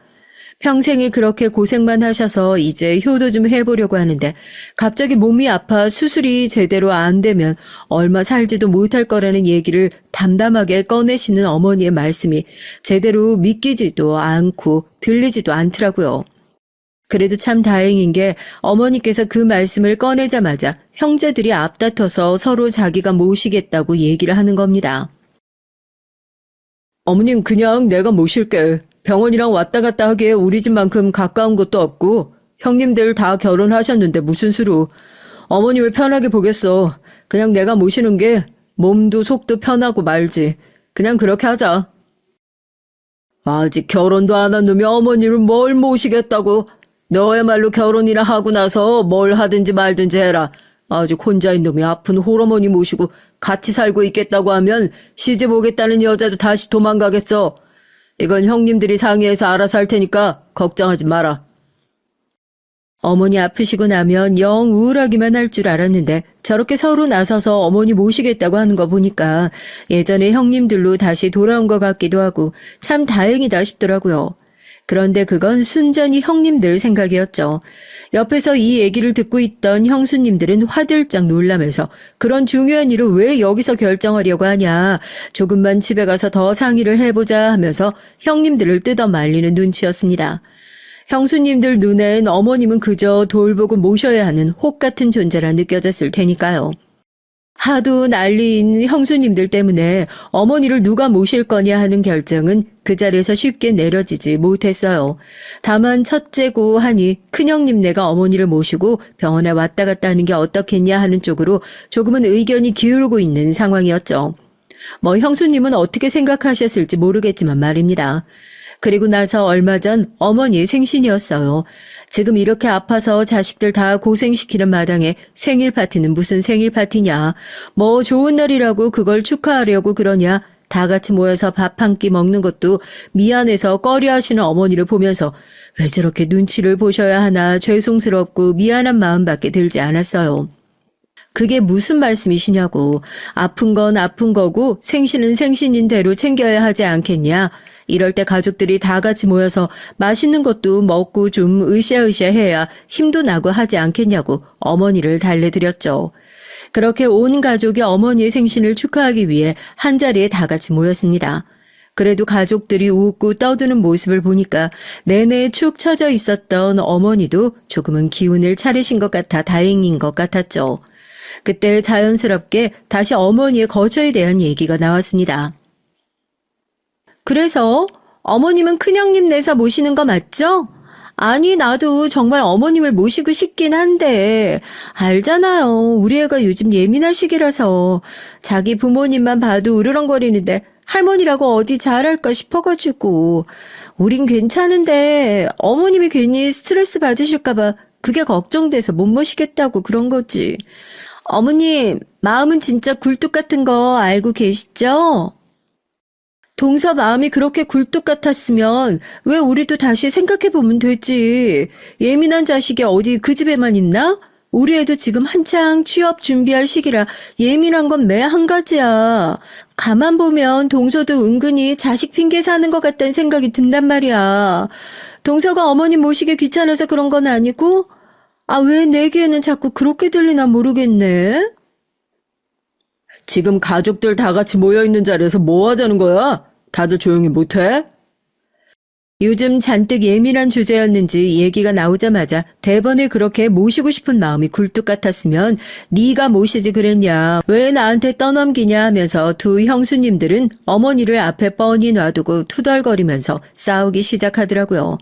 평생을 그렇게 고생만 하셔서 이제 효도 좀 해보려고 하는데 갑자기 몸이 아파 수술이 제대로 안 되면 얼마 살지도 못할 거라는 얘기를 담담하게 꺼내시는 어머니의 말씀이 제대로 믿기지도 않고 들리지도 않더라고요. 그래도 참 다행인 게 어머니께서 그 말씀을 꺼내자마자 형제들이 앞다퉈서 서로 자기가 모시겠다고 얘기를 하는 겁니다. 어머님 그냥 내가 모실게. 병원이랑 왔다 갔다 하기에 우리 집만큼 가까운 곳도 없고 형님들 다 결혼하셨는데 무슨 수로. 어머님을 편하게 보겠어. 그냥 내가 모시는 게 몸도 속도 편하고 말지. 그냥 그렇게 하자. 아직 결혼도 안 한 놈이 어머니를 뭘 모시겠다고. 너야말로 결혼이나 하고 나서 뭘 하든지 말든지 해라. 아직 혼자인 놈이 아픈 홀어머니 모시고 같이 살고 있겠다고 하면 시집 오겠다는 여자도 다시 도망가겠어. 이건 형님들이 상의해서 알아서 할 테니까 걱정하지 마라. 어머니 아프시고 나면 영 우울하기만 할 줄 알았는데 저렇게 서로 나서서 어머니 모시겠다고 하는 거 보니까 예전에 형님들로 다시 돌아온 것 같기도 하고 참 다행이다 싶더라고요. 그런데 그건 순전히 형님들 생각이었죠. 옆에서 이 얘기를 듣고 있던 형수님들은 화들짝 놀라면서 그런 중요한 일을 왜 여기서 결정하려고 하냐. 조금만 집에 가서 더 상의를 해보자 하면서 형님들을 뜯어 말리는 눈치였습니다. 형수님들 눈엔 어머님은 그저 돌보고 모셔야 하는 혹 같은 존재라 느껴졌을 테니까요. 하도 난리인 형수님들 때문에 어머니를 누가 모실 거냐 하는 결정은 그 자리에서 쉽게 내려지지 못했어요. 다만 첫째고 하니 큰형님네가 어머니를 모시고 병원에 왔다 갔다 하는 게 어떻겠냐 하는 쪽으로 조금은 의견이 기울고 있는 상황이었죠. 형수님은 어떻게 생각하셨을지 모르겠지만 말입니다. 그리고 나서 얼마 전 어머니의 생신이었어요. 지금 이렇게 아파서 자식들 다 고생시키는 마당에 생일 파티는 무슨 생일 파티냐. 좋은 날이라고 그걸 축하하려고 그러냐. 다 같이 모여서 밥 한 끼 먹는 것도 미안해서 꺼려하시는 어머니를 보면서 왜 저렇게 눈치를 보셔야 하나 죄송스럽고 미안한 마음밖에 들지 않았어요. 그게 무슨 말씀이시냐고. 아픈 건 아픈 거고 생신은 생신인 대로 챙겨야 하지 않겠냐. 이럴 때 가족들이 다 같이 모여서 맛있는 것도 먹고 좀 으쌰으쌰 해야 힘도 나고 하지 않겠냐고 어머니를 달래드렸죠. 그렇게 온 가족이 어머니의 생신을 축하하기 위해 한자리에 다 같이 모였습니다. 그래도 가족들이 웃고 떠드는 모습을 보니까 내내 축 처져 있었던 어머니도 조금은 기운을 차리신 것 같아 다행인 것 같았죠. 그때 자연스럽게 다시 어머니의 거처에 대한 얘기가 나왔습니다. 그래서 어머님은 큰형님 내사 모시는 거 맞죠? 아니 나도 정말 어머님을 모시고 싶긴 한데 알잖아요. 우리 애가 요즘 예민할 시기라서 자기 부모님만 봐도 으르렁거리는데 할머니라고 어디 잘할까 싶어가지고 우린 괜찮은데 어머님이 괜히 스트레스 받으실까 봐 그게 걱정돼서 못 모시겠다고 그런 거지. 어머님 마음은 진짜 굴뚝 같은 거 알고 계시죠? 동서 마음이 그렇게 굴뚝 같았으면 왜 우리도 다시 생각해보면 되지. 예민한 자식이 어디 그 집에만 있나? 우리 애도 지금 한창 취업 준비할 시기라 예민한 건 매 한 가지야. 가만 보면 동서도 은근히 자식 핑계 사는 것 같다는 생각이 든단 말이야. 동서가 어머님 모시기 귀찮아서 그런 건 아니고? 왜 내 귀에는 자꾸 그렇게 들리나 모르겠네. 지금 가족들 다 같이 모여있는 자리에서 뭐 하자는 거야? 다들 조용히 못해? 요즘 잔뜩 예민한 주제였는지 얘기가 나오자마자 대번을 그렇게 모시고 싶은 마음이 굴뚝 같았으면 네가 모시지 그랬냐. 왜 나한테 떠넘기냐 하면서 두 형수님들은 어머니를 앞에 뻔히 놔두고 투덜거리면서 싸우기 시작하더라고요.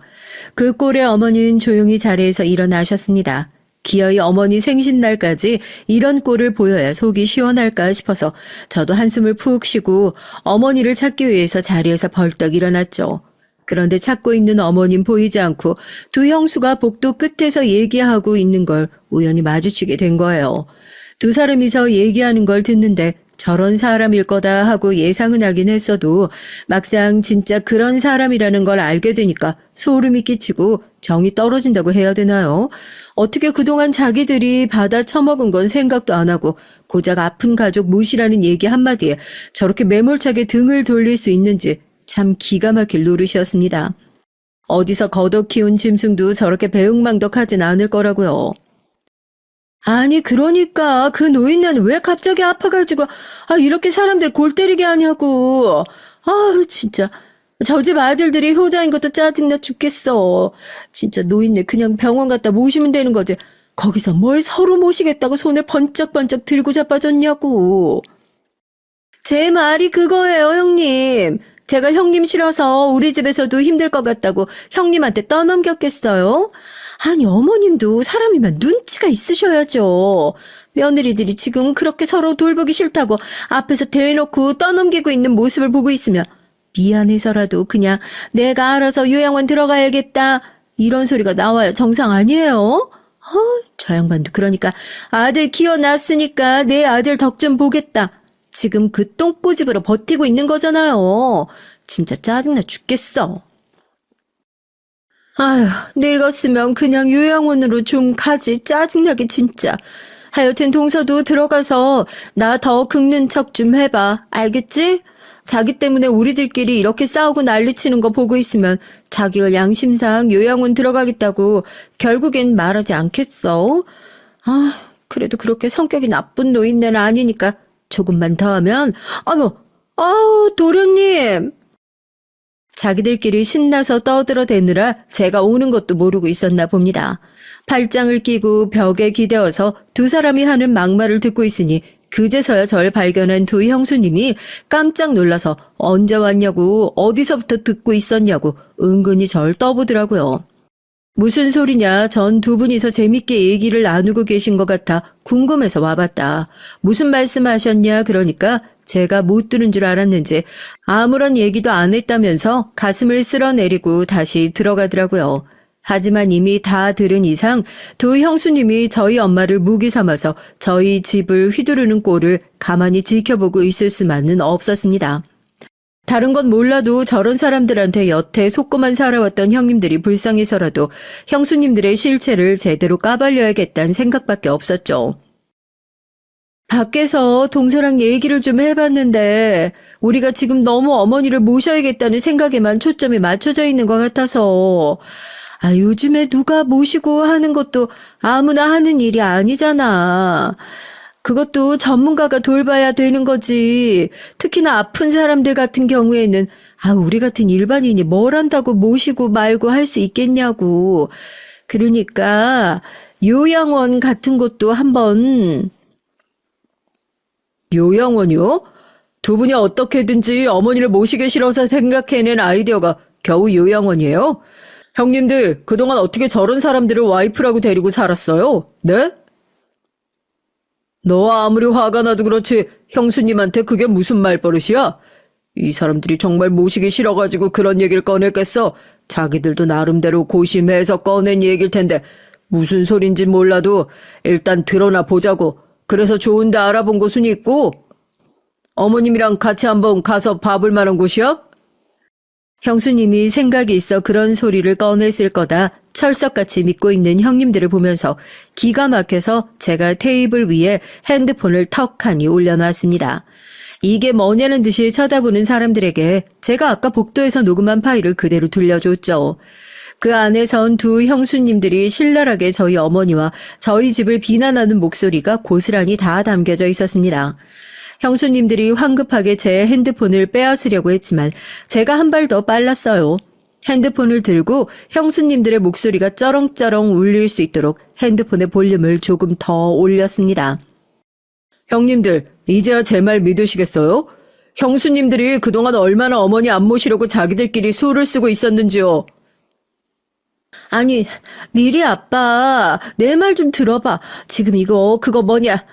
그 꼴에 어머니는 조용히 자리에서 일어나셨습니다. 기어이 어머니 생신날까지 이런 꼴을 보여야 속이 시원할까 싶어서 저도 한숨을 푹 쉬고 어머니를 찾기 위해서 자리에서 벌떡 일어났죠. 그런데 찾고 있는 어머님 보이지 않고 두 형수가 복도 끝에서 얘기하고 있는 걸 우연히 마주치게 된 거예요. 두 사람이서 얘기하는 걸 듣는데 저런 사람일 거다 하고 예상은 하긴 했어도 막상 진짜 그런 사람이라는 걸 알게 되니까 소름이 끼치고 정이 떨어진다고 해야 되나요? 어떻게 그동안 자기들이 받아 처먹은 건 생각도 안 하고 고작 아픈 가족 모시라는 얘기 한마디에 저렇게 매몰차게 등을 돌릴 수 있는지 참 기가 막힐 노릇이었습니다. 어디서 걷어 키운 짐승도 저렇게 배응망덕하진 않을 거라고요. 아니 그러니까 그 노인네는 왜 갑자기 아파가지고 이렇게 사람들 골 때리게 하냐고. 진짜 저 집 아들들이 효자인 것도 짜증나 죽겠어. 진짜 노인네 그냥 병원 갔다 모시면 되는 거지. 거기서 뭘 서로 모시겠다고 손을 번쩍번쩍 들고 자빠졌냐고. 제 말이 그거예요 형님. 제가 형님 싫어서 우리 집에서도 힘들 것 같다고 형님한테 떠넘겼겠어요? 아니 어머님도 사람이면 눈치가 있으셔야죠. 며느리들이 지금 그렇게 서로 돌보기 싫다고 앞에서 대놓고 떠넘기고 있는 모습을 보고 있으면 미안해서라도 그냥 내가 알아서 요양원 들어가야겠다 이런 소리가 나와야 정상 아니에요? 저 양반도 그러니까 아들 키워놨으니까 내 아들 덕 좀 보겠다. 지금 그 똥꼬집으로 버티고 있는 거잖아요. 진짜 짜증나 죽겠어. 아휴, 늙었으면 그냥 요양원으로 좀 가지. 짜증나게 진짜. 하여튼 동서도 들어가서 나 더 긁는 척 좀 해봐. 알겠지? 자기 때문에 우리들끼리 이렇게 싸우고 난리치는 거 보고 있으면 자기가 양심상 요양원 들어가겠다고 결국엔 말하지 않겠어? 그래도 그렇게 성격이 나쁜 노인네는 아니니까 조금만 더 하면 도련님. 자기들끼리 신나서 떠들어대느라 제가 오는 것도 모르고 있었나 봅니다. 팔짱을 끼고 벽에 기대어서 두 사람이 하는 막말을 듣고 있으니 그제서야 절 발견한 두 형수님이 깜짝 놀라서 언제 왔냐고 어디서부터 듣고 있었냐고 은근히 절 떠보더라고요. 무슨 소리냐 전 두 분이서 재밌게 얘기를 나누고 계신 것 같아 궁금해서 와봤다. 무슨 말씀하셨냐 그러니까 제가 못 들은 줄 알았는지 아무런 얘기도 안 했다면서 가슴을 쓸어내리고 다시 들어가더라고요. 하지만 이미 다 들은 이상 두 형수님이 저희 엄마를 무기 삼아서 저희 집을 휘두르는 꼴을 가만히 지켜보고 있을 수만은 없었습니다. 다른 건 몰라도 저런 사람들한테 여태 속고만 살아왔던 형님들이 불쌍해서라도 형수님들의 실체를 제대로 까발려야겠다는 생각밖에 없었죠. 밖에서 동서랑 얘기를 좀 해봤는데 우리가 지금 너무 어머니를 모셔야겠다는 생각에만 초점이 맞춰져 있는 것 같아서 요즘에 누가 모시고 하는 것도 아무나 하는 일이 아니잖아. 그것도 전문가가 돌봐야 되는 거지. 특히나 아픈 사람들 같은 경우에는 우리 같은 일반인이 뭘 한다고 모시고 말고 할 수 있겠냐고. 그러니까 요양원 같은 것도 한번. 요양원이요? 두 분이 어떻게든지 어머니를 모시기 싫어서 생각해낸 아이디어가 겨우 요양원이에요? 형님들 그동안 어떻게 저런 사람들을 와이프라고 데리고 살았어요? 네? 너 아무리 화가 나도 그렇지 형수님한테 그게 무슨 말버릇이야? 이 사람들이 정말 모시기 싫어가지고 그런 얘기를 꺼냈겠어? 자기들도 나름대로 고심해서 꺼낸 얘기일 텐데 무슨 소린지 몰라도 일단 드러나 보자고. 그래서 좋은 데 알아본 곳은 있고 어머님이랑 같이 한번 가서 봐볼 만한 곳이야? 형수님이 생각이 있어 그런 소리를 꺼냈을 거다 철석같이 믿고 있는 형님들을 보면서 기가 막혀서 제가 테이블 위에 핸드폰을 턱하니 올려놨습니다. 이게 뭐냐는 듯이 쳐다보는 사람들에게 제가 아까 복도에서 녹음한 파일을 그대로 들려줬죠. 그 안에선 두 형수님들이 신랄하게 저희 어머니와 저희 집을 비난하는 목소리가 고스란히 다 담겨져 있었습니다. 형수님들이 황급하게 제 핸드폰을 빼앗으려고 했지만 제가 한 발 더 빨랐어요. 핸드폰을 들고 형수님들의 목소리가 쩌렁쩌렁 울릴 수 있도록 핸드폰의 볼륨을 조금 더 올렸습니다. 형님들, 이제야 제 말 믿으시겠어요? 형수님들이 그동안 얼마나 어머니 안 모시려고 자기들끼리 수를 쓰고 있었는지요. 아니, 미리 아빠, 내 말 좀 들어봐. 지금 이거, 그거 뭐냐?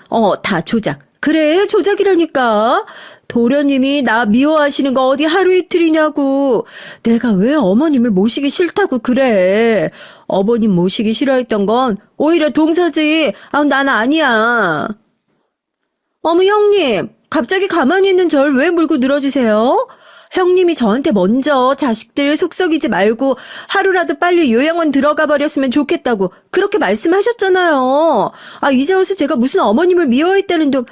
다 조작. 그래, 조작이라니까. 도련님이 나 미워하시는 거 어디 하루 이틀이냐고. 내가 왜 어머님을 모시기 싫다고 그래. 어머님 모시기 싫어했던 건 오히려 동서지. 난 아니야. 어머, 형님. 갑자기 가만히 있는 절 왜 물고 늘어지세요? 형님이 저한테 먼저 자식들 속썩이지 말고 하루라도 빨리 요양원 들어가 버렸으면 좋겠다고 그렇게 말씀하셨잖아요. 이제 와서 제가 무슨 어머님을 미워했다는 둥.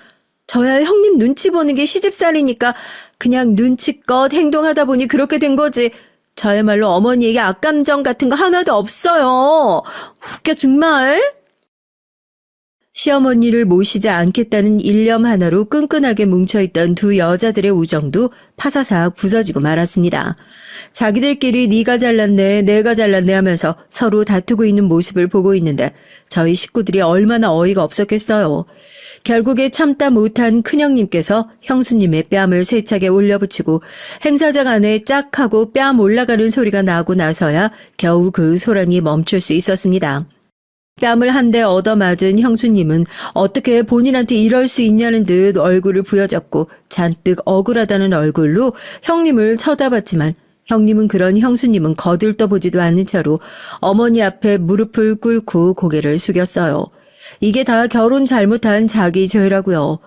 저야 형님 눈치 보는 게 시집살이니까 그냥 눈치껏 행동하다 보니 그렇게 된 거지. 저야말로 어머니에게 악감정 같은 거 하나도 없어요. 웃겨 정말. 시어머니를 모시지 않겠다는 일념 하나로 끈끈하게 뭉쳐있던 두 여자들의 우정도 파사삭 부서지고 말았습니다. 자기들끼리 네가 잘났네 내가 잘났네 하면서 서로 다투고 있는 모습을 보고 있는데 저희 식구들이 얼마나 어이가 없었겠어요. 결국에 참다 못한 큰형님께서 형수님의 뺨을 세차게 올려붙이고 행사장 안에 짝 하고 뺨 올라가는 소리가 나고 나서야 겨우 그 소란이 멈출 수 있었습니다. 뺨을 한 대 얻어맞은 형수님은 어떻게 본인한테 이럴 수 있냐는 듯 얼굴을 부여잡고 잔뜩 억울하다는 얼굴로 형님을 쳐다봤지만 형님은 그런 형수님은 거들떠보지도 않는 채로 어머니 앞에 무릎을 꿇고 고개를 숙였어요. 이게 다 결혼 잘못한 자기 죄라고요.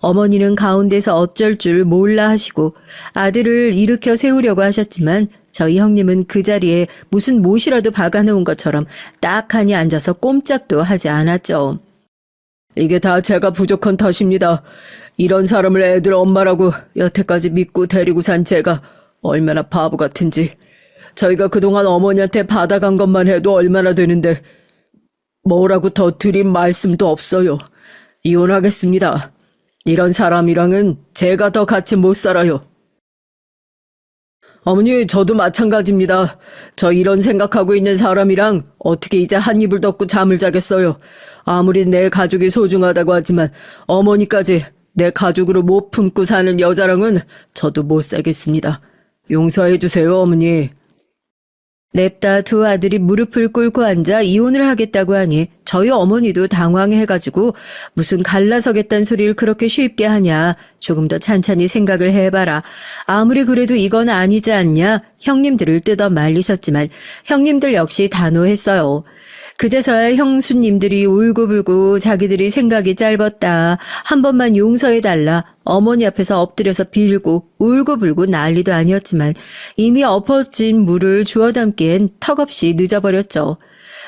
어머니는 가운데서 어쩔 줄 몰라 하시고 아들을 일으켜 세우려고 하셨지만 저희 형님은 그 자리에 무슨 못이라도 박아놓은 것처럼 딱하니 앉아서 꼼짝도 하지 않았죠. 이게 다 제가 부족한 탓입니다. 이런 사람을 애들 엄마라고 여태까지 믿고 데리고 산 제가 얼마나 바보 같은지. 저희가 그동안 어머니한테 받아간 것만 해도 얼마나 되는데 뭐라고 더 드린 말씀도 없어요. 이혼하겠습니다. 이런 사람이랑은 제가 더 같이 못 살아요. 어머니, 저도 마찬가지입니다. 저 이런 생각하고 있는 사람이랑 어떻게 이제 한 이불 덮고 잠을 자겠어요. 아무리 내 가족이 소중하다고 하지만 어머니까지 내 가족으로 못 품고 사는 여자랑은 저도 못 살겠습니다. 용서해 주세요, 어머니. 냅다 두 아들이 무릎을 꿇고 앉아 이혼을 하겠다고 하니 저희 어머니도 당황해가지고 무슨 갈라서겠다는 소리를 그렇게 쉽게 하냐. 조금 더 찬찬히 생각을 해봐라. 아무리 그래도 이건 아니지 않냐. 형님들을 뜯어 말리셨지만 형님들 역시 단호했어요. 그제서야 형수님들이 울고불고 자기들이 생각이 짧았다. 한 번만 용서해달라. 어머니 앞에서 엎드려서 빌고 울고불고 난리도 아니었지만 이미 엎어진 물을 주워 담기엔 턱없이 늦어버렸죠.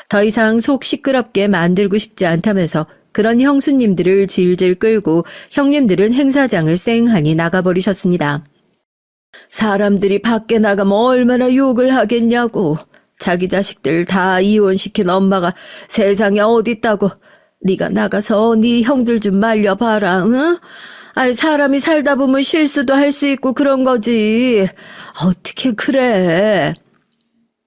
더 이상 속 시끄럽게 만들고 싶지 않다면서 그런 형수님들을 질질 끌고 형님들은 행사장을 쌩하니 나가버리셨습니다. 사람들이 밖에 나가면 얼마나 욕을 하겠냐고. 자기 자식들 다 이혼시킨 엄마가 세상에 어딨다고. 네가 나가서 네 형들 좀 말려봐라. 응? 사람이 살다 보면 실수도 할 수 있고 그런 거지. 어떻게 그래.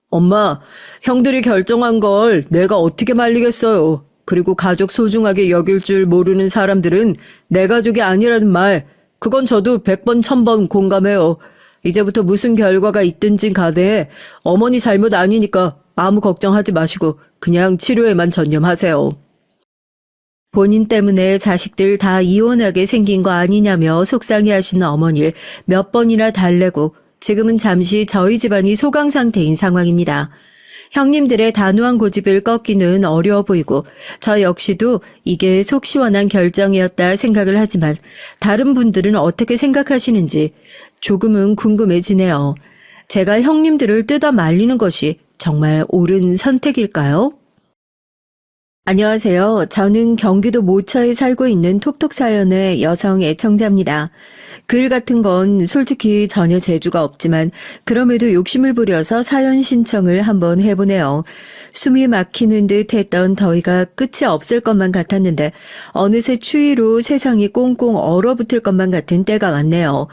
엄마, 형들이 결정한 걸 내가 어떻게 말리겠어요. 그리고 가족 소중하게 여길 줄 모르는 사람들은 내 가족이 아니라는 말, 그건 저도 100번 1000번 공감해요. 이제부터 무슨 결과가 있든지 간에 어머니 잘못 아니니까 아무 걱정하지 마시고 그냥 치료에만 전념하세요. 본인 때문에 자식들 다 이혼하게 생긴 거 아니냐며 속상해하시는 어머니를 몇 번이나 달래고 지금은 잠시 저희 집안이 소강 상태인 상황입니다. 형님들의 단호한 고집을 꺾기는 어려워 보이고 저 역시도 이게 속 시원한 결정이었다 생각을 하지만 다른 분들은 어떻게 생각하시는지 조금은 궁금해지네요. 제가 형님들을 뜯어 말리는 것이 정말 옳은 선택일까요? 안녕하세요. 저는 경기도 모처에 살고 있는 톡톡사연의 여성 애청자입니다. 글 같은 건 솔직히 전혀 재주가 없지만 그럼에도 욕심을 부려서 사연 신청을 한번 해보네요. 숨이 막히는 듯 했던 더위가 끝이 없을 것만 같았는데 어느새 추위로 세상이 꽁꽁 얼어붙을 것만 같은 때가 왔네요.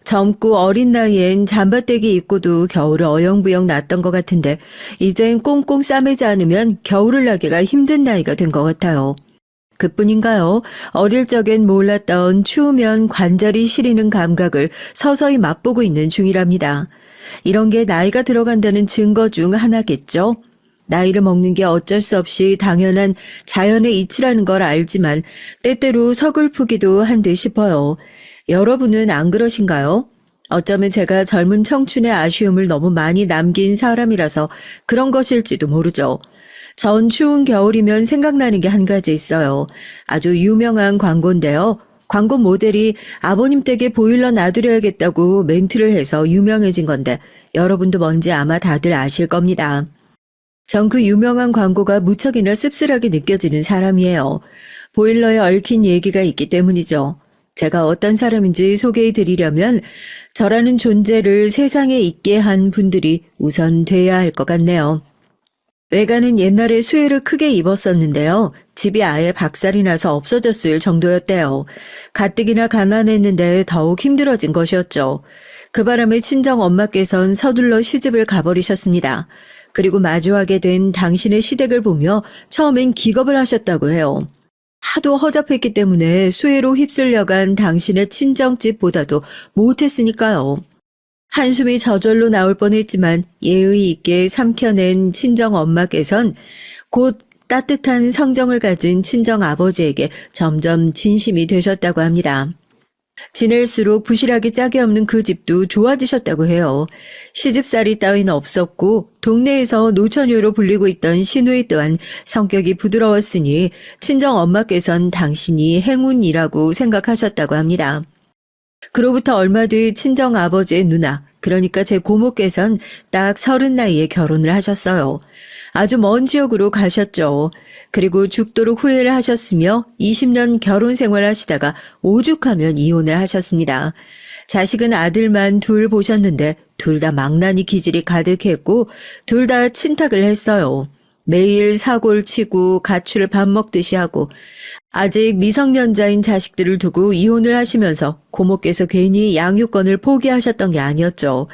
젊고 어린 나이엔 잠바떼기 입고도 겨울을 어영부영 났던 것 같은데 이젠 꽁꽁 싸매지 않으면 겨울을 나기가 힘든 나이가 된 것 같아요. 그뿐인가요? 어릴 적엔 몰랐던 추우면 관절이 시리는 감각을 서서히 맛보고 있는 중이랍니다. 이런 게 나이가 들어간다는 증거 중 하나겠죠? 나이를 먹는 게 어쩔 수 없이 당연한 자연의 이치라는 걸 알지만 때때로 서글프기도 한 듯 싶어요. 여러분은 안 그러신가요? 어쩌면 제가 젊은 청춘의 아쉬움을 너무 많이 남긴 사람이라서 그런 것일지도 모르죠. 전 추운 겨울이면 생각나는 게 한 가지 있어요. 아주 유명한 광고인데요. 광고 모델이 아버님 댁에 보일러 놔두려야겠다고 멘트를 해서 유명해진 건데 여러분도 뭔지 아마 다들 아실 겁니다. 전 그 유명한 광고가 무척이나 씁쓸하게 느껴지는 사람이에요. 보일러에 얽힌 얘기가 있기 때문이죠. 제가 어떤 사람인지 소개해 드리려면 저라는 존재를 세상에 있게 한 분들이 우선 돼야 할 것 같네요. 외가는 옛날에 수혜를 크게 입었었는데요. 집이 아예 박살이 나서 없어졌을 정도였대요. 가뜩이나 가난했는데 더욱 힘들어진 것이었죠. 그 바람에 친정 엄마께선 서둘러 시집을 가버리셨습니다. 그리고 마주하게 된 당신의 시댁을 보며 처음엔 기겁을 하셨다고 해요. 하도 허접했기 때문에 수혜로 휩쓸려간 당신의 친정집보다도 못했으니까요. 한숨이 저절로 나올 뻔했지만 예의 있게 삼켜낸 친정 엄마께선 곧 따뜻한 성정을 가진 친정 아버지에게 점점 진심이 되셨다고 합니다. 지낼수록 부실하기 짝이 없는 그 집도 좋아지셨다고 해요. 시집살이 따위는 없었고 동네에서 노처녀로 불리고 있던 시누이 또한 성격이 부드러웠으니 친정 엄마께선 당신이 행운이라고 생각하셨다고 합니다. 그로부터 얼마 뒤 친정 아버지의 누나, 그러니까 제 고모께선 딱 30 나이에 결혼을 하셨어요. 아주 먼 지역으로 가셨죠. 그리고 죽도록 후회를 하셨으며 20년 결혼 생활하시다가 오죽하면 이혼을 하셨습니다. 자식은 아들만 둘 보셨는데 둘 다 망나니 기질이 가득했고 둘 다 친탁을 했어요. 매일 사골 치고 가출을 밥 먹듯이 하고 아직 미성년자인 자식들을 두고 이혼을 하시면서 고모께서 괜히 양육권을 포기하셨던 게 아니었죠.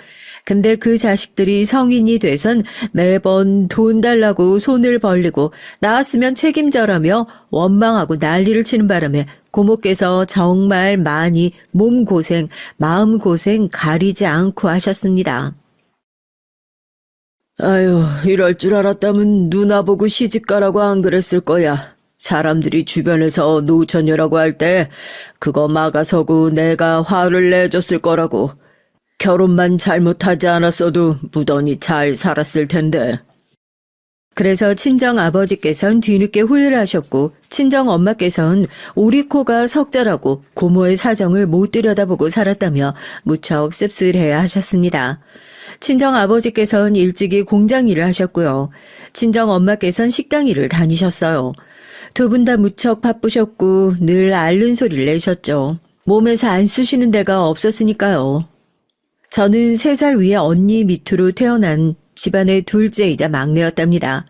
근데 그 자식들이 성인이 돼선 매번 돈 달라고 손을 벌리고 나왔으면 책임져라며 원망하고 난리를 치는 바람에 고모께서 정말 많이 몸고생, 마음고생 가리지 않고 하셨습니다. 아유, 이럴 줄 알았다면 누나 보고 시집가라고 안 그랬을 거야. 사람들이 주변에서 노처녀라고 할 때 그거 막아서고 내가 화를 내줬을 거라고. 결혼만 잘못하지 않았어도 무던히 잘 살았을 텐데. 그래서 친정 아버지께선 뒤늦게 후회를 하셨고 친정 엄마께선 우리 코가 석자라고 고모의 사정을 못 들여다보고 살았다며 무척 씁쓸해야 하셨습니다. 친정 아버지께선 일찍이 공장 일을 하셨고요. 친정 엄마께선 식당 일을 다니셨어요. 두 분 다 무척 바쁘셨고 늘 앓는 소리를 내셨죠. 몸에서 안 쑤시는 데가 없었으니까요. 저는 3살 위에 언니 밑으로 태어난 집안의 둘째이자 막내였답니다.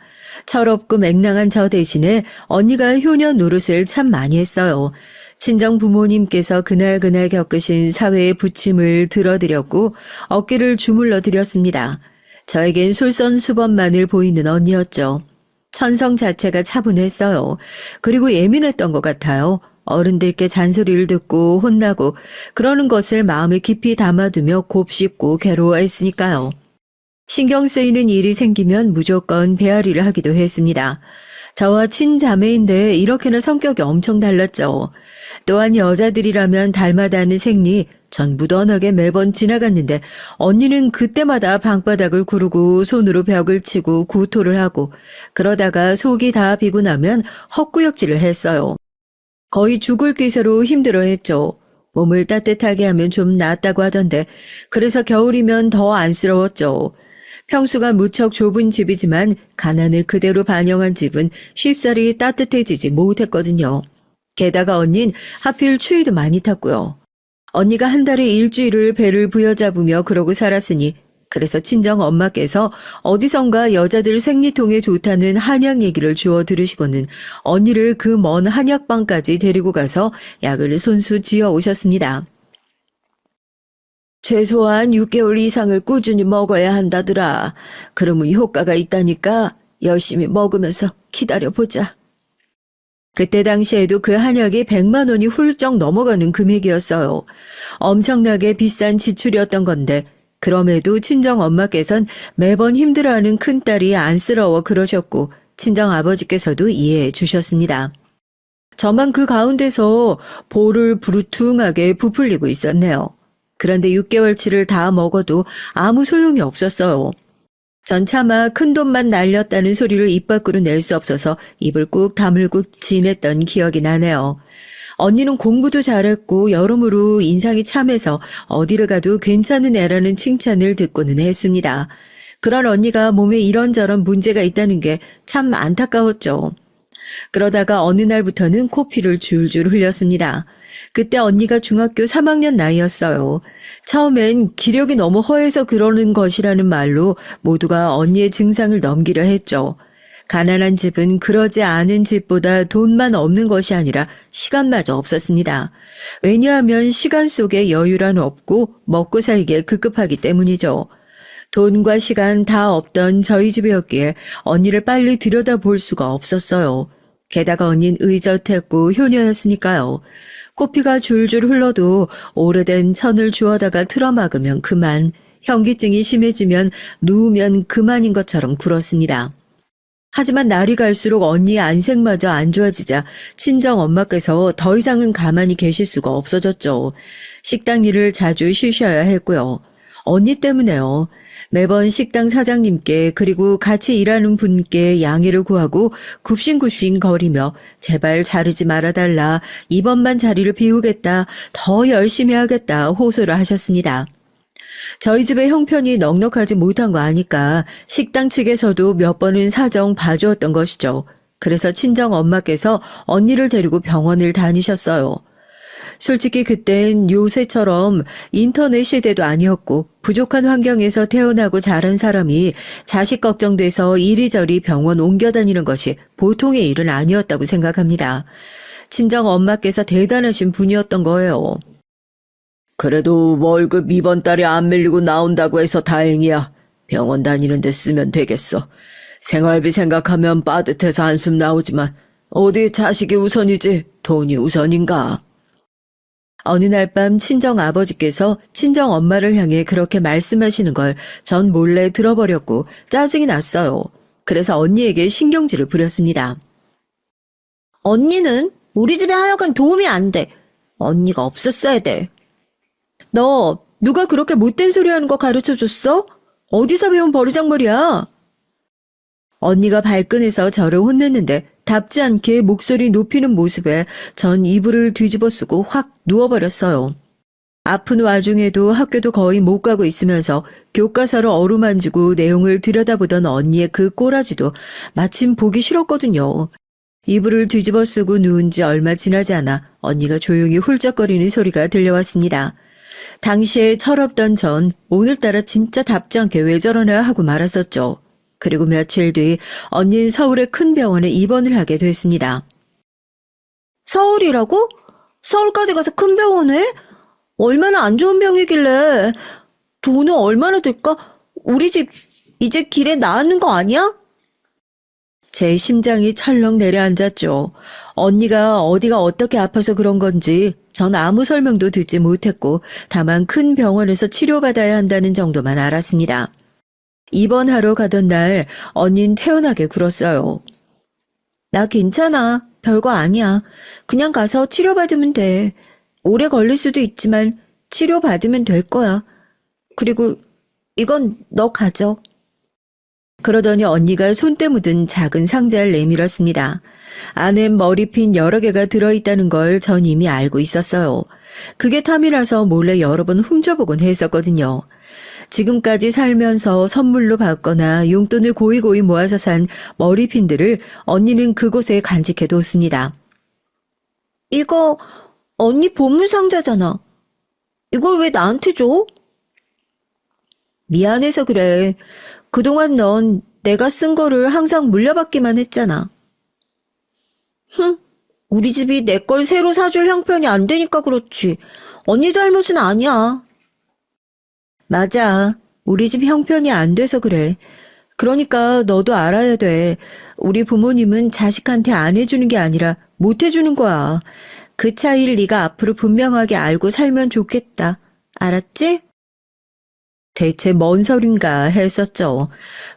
철없고 맹랑한 저 대신에 언니가 효녀 노릇을 참 많이 했어요. 친정 부모님께서 그날 겪으신 사회의 부침을 들어드렸고 어깨를 주물러 드렸습니다. 저에겐 솔선수범만을 보이는 언니였죠. 천성 자체가 차분했어요. 그리고 예민했던 것 같아요. 어른들께 잔소리를 듣고 혼나고 그러는 것을 마음에 깊이 담아두며 곱씹고 괴로워했으니까요. 신경 쓰이는 일이 생기면 무조건 배앓이를 하기도 했습니다. 저와 친자매인데 이렇게나 성격이 엄청 달랐죠. 또한 여자들이라면 닮아다는 생리 전 무던하게 매번 지나갔는데 언니는 그때마다 방바닥을 구르고 손으로 벽을 치고 구토를 하고 그러다가 속이 다 비고 나면 헛구역질을 했어요. 거의 죽을 기세로 힘들어했죠. 몸을 따뜻하게 하면 좀 낫다고 하던데 그래서 겨울이면 더 안쓰러웠죠. 평수가 무척 좁은 집이지만 가난을 그대로 반영한 집은 쉽사리 따뜻해지지 못했거든요. 게다가 언닌 하필 추위도 많이 탔고요. 언니가 한 달에 일주일을 배를 부여잡으며 그러고 살았으니 그래서 친정 엄마께서 어디선가 여자들 생리통에 좋다는 한약 얘기를 주워 들으시고는 언니를 그 먼 한약방까지 데리고 가서 약을 손수 지어 오셨습니다. 최소한 6개월 이상을 꾸준히 먹어야 한다더라. 그러면 효과가 있다니까 열심히 먹으면서 기다려보자. 그때 당시에도 그 한약이 100만 원이 훌쩍 넘어가는 금액이었어요. 엄청나게 비싼 지출이었던 건데 그럼에도 친정 엄마께선 매번 힘들어하는 큰딸이 안쓰러워 그러셨고 친정 아버지께서도 이해해 주셨습니다. 저만 그 가운데서 볼을 부르퉁하게 부풀리고 있었네요. 그런데 6개월치를 다 먹어도 아무 소용이 없었어요. 전 차마 큰돈만 날렸다는 소리를 입 밖으로 낼 수 없어서 입을 꾹 다물고 지냈던 기억이 나네요. 언니는 공부도 잘했고 여러모로 인상이 참해서 어디를 가도 괜찮은 애라는 칭찬을 듣고는 했습니다. 그런 언니가 몸에 이런저런 문제가 있다는 게 참 안타까웠죠. 그러다가 어느 날부터는 코피를 줄줄 흘렸습니다. 그때 언니가 중학교 3학년 나이였어요. 처음엔 기력이 너무 허해서 그러는 것이라는 말로 모두가 언니의 증상을 넘기려 했죠. 가난한 집은 그러지 않은 집보다 돈만 없는 것이 아니라 시간마저 없었습니다. 왜냐하면 시간 속에 여유란 없고 먹고 살기에 급급하기 때문이죠. 돈과 시간 다 없던 저희 집이었기에 언니를 빨리 들여다볼 수가 없었어요. 게다가 언니는 의젓했고 효녀였으니까요. 코피가 줄줄 흘러도 오래된 천을 주워다가 틀어막으면 그만, 현기증이 심해지면 누우면 그만인 것처럼 굴었습니다. 하지만 날이 갈수록 언니의 안색마저 안 좋아지자 친정 엄마께서 더 이상은 가만히 계실 수가 없어졌죠. 식당 일을 자주 쉬셔야 했고요. 언니 때문에요. 매번 식당 사장님께 그리고 같이 일하는 분께 양해를 구하고 굽신굽신 거리며 제발 자르지 말아달라, 이번만 자리를 비우겠다, 더 열심히 하겠다 호소를 하셨습니다. 저희 집의 형편이 넉넉하지 못한 거 아니까 식당 측에서도 몇 번은 사정 봐주었던 것이죠. 그래서 친정 엄마께서 언니를 데리고 병원을 다니셨어요. 솔직히 그땐 요새처럼 인터넷 시대도 아니었고 부족한 환경에서 태어나고 자란 사람이 자식 걱정돼서 이리저리 병원 옮겨 다니는 것이 보통의 일은 아니었다고 생각합니다. 친정 엄마께서 대단하신 분이었던 거예요. 그래도 월급 이번 달에 안 밀리고 나온다고 해서 다행이야. 병원 다니는 데 쓰면 되겠어. 생활비 생각하면 빠듯해서 한숨 나오지만 어디 자식이 우선이지 돈이 우선인가. 어느 날 밤 친정 아버지께서 친정 엄마를 향해 그렇게 말씀하시는 걸 전 몰래 들어버렸고 짜증이 났어요. 그래서 언니에게 신경질을 부렸습니다. 언니는 우리 집에 하여간 도움이 안 돼. 언니가 없었어야 돼. 너 누가 그렇게 못된 소리 하는 거 가르쳐줬어? 어디서 배운 버르장머리야? 언니가 발끈해서 저를 혼냈는데 답지 않게 목소리 높이는 모습에 전 이불을 뒤집어 쓰고 확 누워버렸어요. 아픈 와중에도 학교도 거의 못 가고 있으면서 교과서를 어루만지고 내용을 들여다보던 언니의 그 꼬라지도 마침 보기 싫었거든요. 이불을 뒤집어 쓰고 누운 지 얼마 지나지 않아 언니가 조용히 훌쩍거리는 소리가 들려왔습니다. 당시에 철없던 전 오늘따라 진짜 답지 않게 왜 저러나 하고 말았었죠. 그리고 며칠 뒤 언니는 서울의 큰 병원에 입원을 하게 됐습니다. 서울이라고? 서울까지 가서 큰 병원에? 얼마나 안 좋은 병이길래. 돈은 얼마나 들까? 우리 집 이제 길에 나왔는 거 아니야? 제 심장이 철렁 내려앉았죠. 언니가 어디가 어떻게 아파서 그런 건지 전 아무 설명도 듣지 못했고 다만 큰 병원에서 치료받아야 한다는 정도만 알았습니다. 입원하러 가던 날 언닌 태연하게 굴었어요. 나 괜찮아. 별거 아니야. 그냥 가서 치료받으면 돼. 오래 걸릴 수도 있지만 치료받으면 될 거야. 그리고 이건 너 가져. 그러더니 언니가 손때 묻은 작은 상자를 내밀었습니다. 안에 머리핀 여러 개가 들어있다는 걸 전 이미 알고 있었어요. 그게 탐이라서 몰래 여러 번 훔쳐보곤 했었거든요. 지금까지 살면서 선물로 받거나 용돈을 고이고이 모아서 산 머리핀들을 언니는 그곳에 간직해뒀습니다. 이거 언니 보물상자잖아. 이걸 왜 나한테 줘? 미안해서 그래. 그동안 넌 내가 쓴 거를 항상 물려받기만 했잖아. 우리 집이 내 걸 새로 사줄 형편이 안 되니까 그렇지. 언니 잘못은 아니야. 맞아. 우리 집 형편이 안 돼서 그래. 그러니까 너도 알아야 돼. 우리 부모님은 자식한테 안 해주는 게 아니라 못 해주는 거야. 그 차이를 네가 앞으로 분명하게 알고 살면 좋겠다. 알았지? 대체 뭔 소린가 했었죠.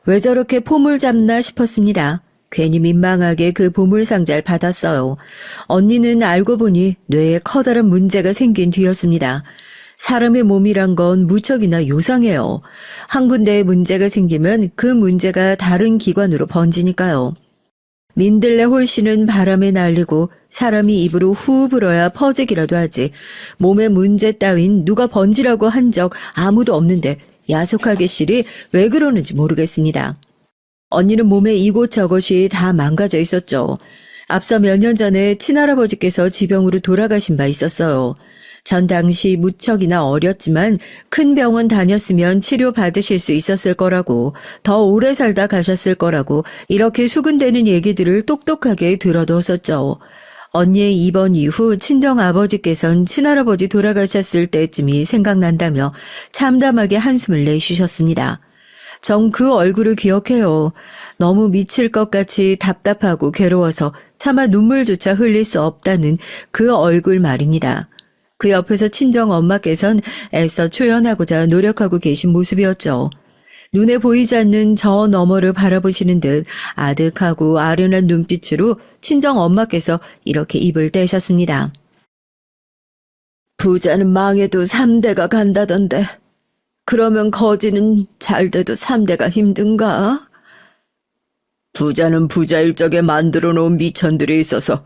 왜 저렇게 폼을 잡나 싶었습니다. 괜히 민망하게 그 보물상자를 받았어요. 언니는 알고 보니 뇌에 커다란 문제가 생긴 뒤였습니다. 사람의 몸이란 건 무척이나 요상해요. 한 군데에 문제가 생기면 그 문제가 다른 기관으로 번지니까요. 민들레 홀씨는 바람에 날리고 사람이 입으로 후 불어야 퍼지기라도 하지. 몸에 문제 따윈 누가 번지라고 한 적 아무도 없는데 야속하게 실이 왜 그러는지 모르겠습니다. 언니는 몸에 이곳저곳이 다 망가져 있었죠. 앞서 몇 년 전에 친할아버지께서 지병으로 돌아가신 바 있었어요. 전 당시 무척이나 어렸지만 큰 병원 다녔으면 치료받으실 수 있었을 거라고, 더 오래 살다 가셨을 거라고 이렇게 수군대는 얘기들을 똑똑하게 들어뒀었죠. 언니의 입원 이후 친정아버지께선 친할아버지 돌아가셨을 때쯤이 생각난다며 참담하게 한숨을 내쉬셨습니다. 전 그 얼굴을 기억해요. 너무 미칠 것 같이 답답하고 괴로워서 차마 눈물조차 흘릴 수 없다는 그 얼굴 말입니다. 그 옆에서 친정 엄마께선 애써 초연하고자 노력하고 계신 모습이었죠. 눈에 보이지 않는 저 너머를 바라보시는 듯 아득하고 아련한 눈빛으로 친정 엄마께서 이렇게 입을 떼셨습니다. 부자는 망해도 3대가 간다던데 그러면 거지는 잘 돼도 3대가 힘든가? 부자는 부자일 적에 만들어 놓은 미천들이 있어서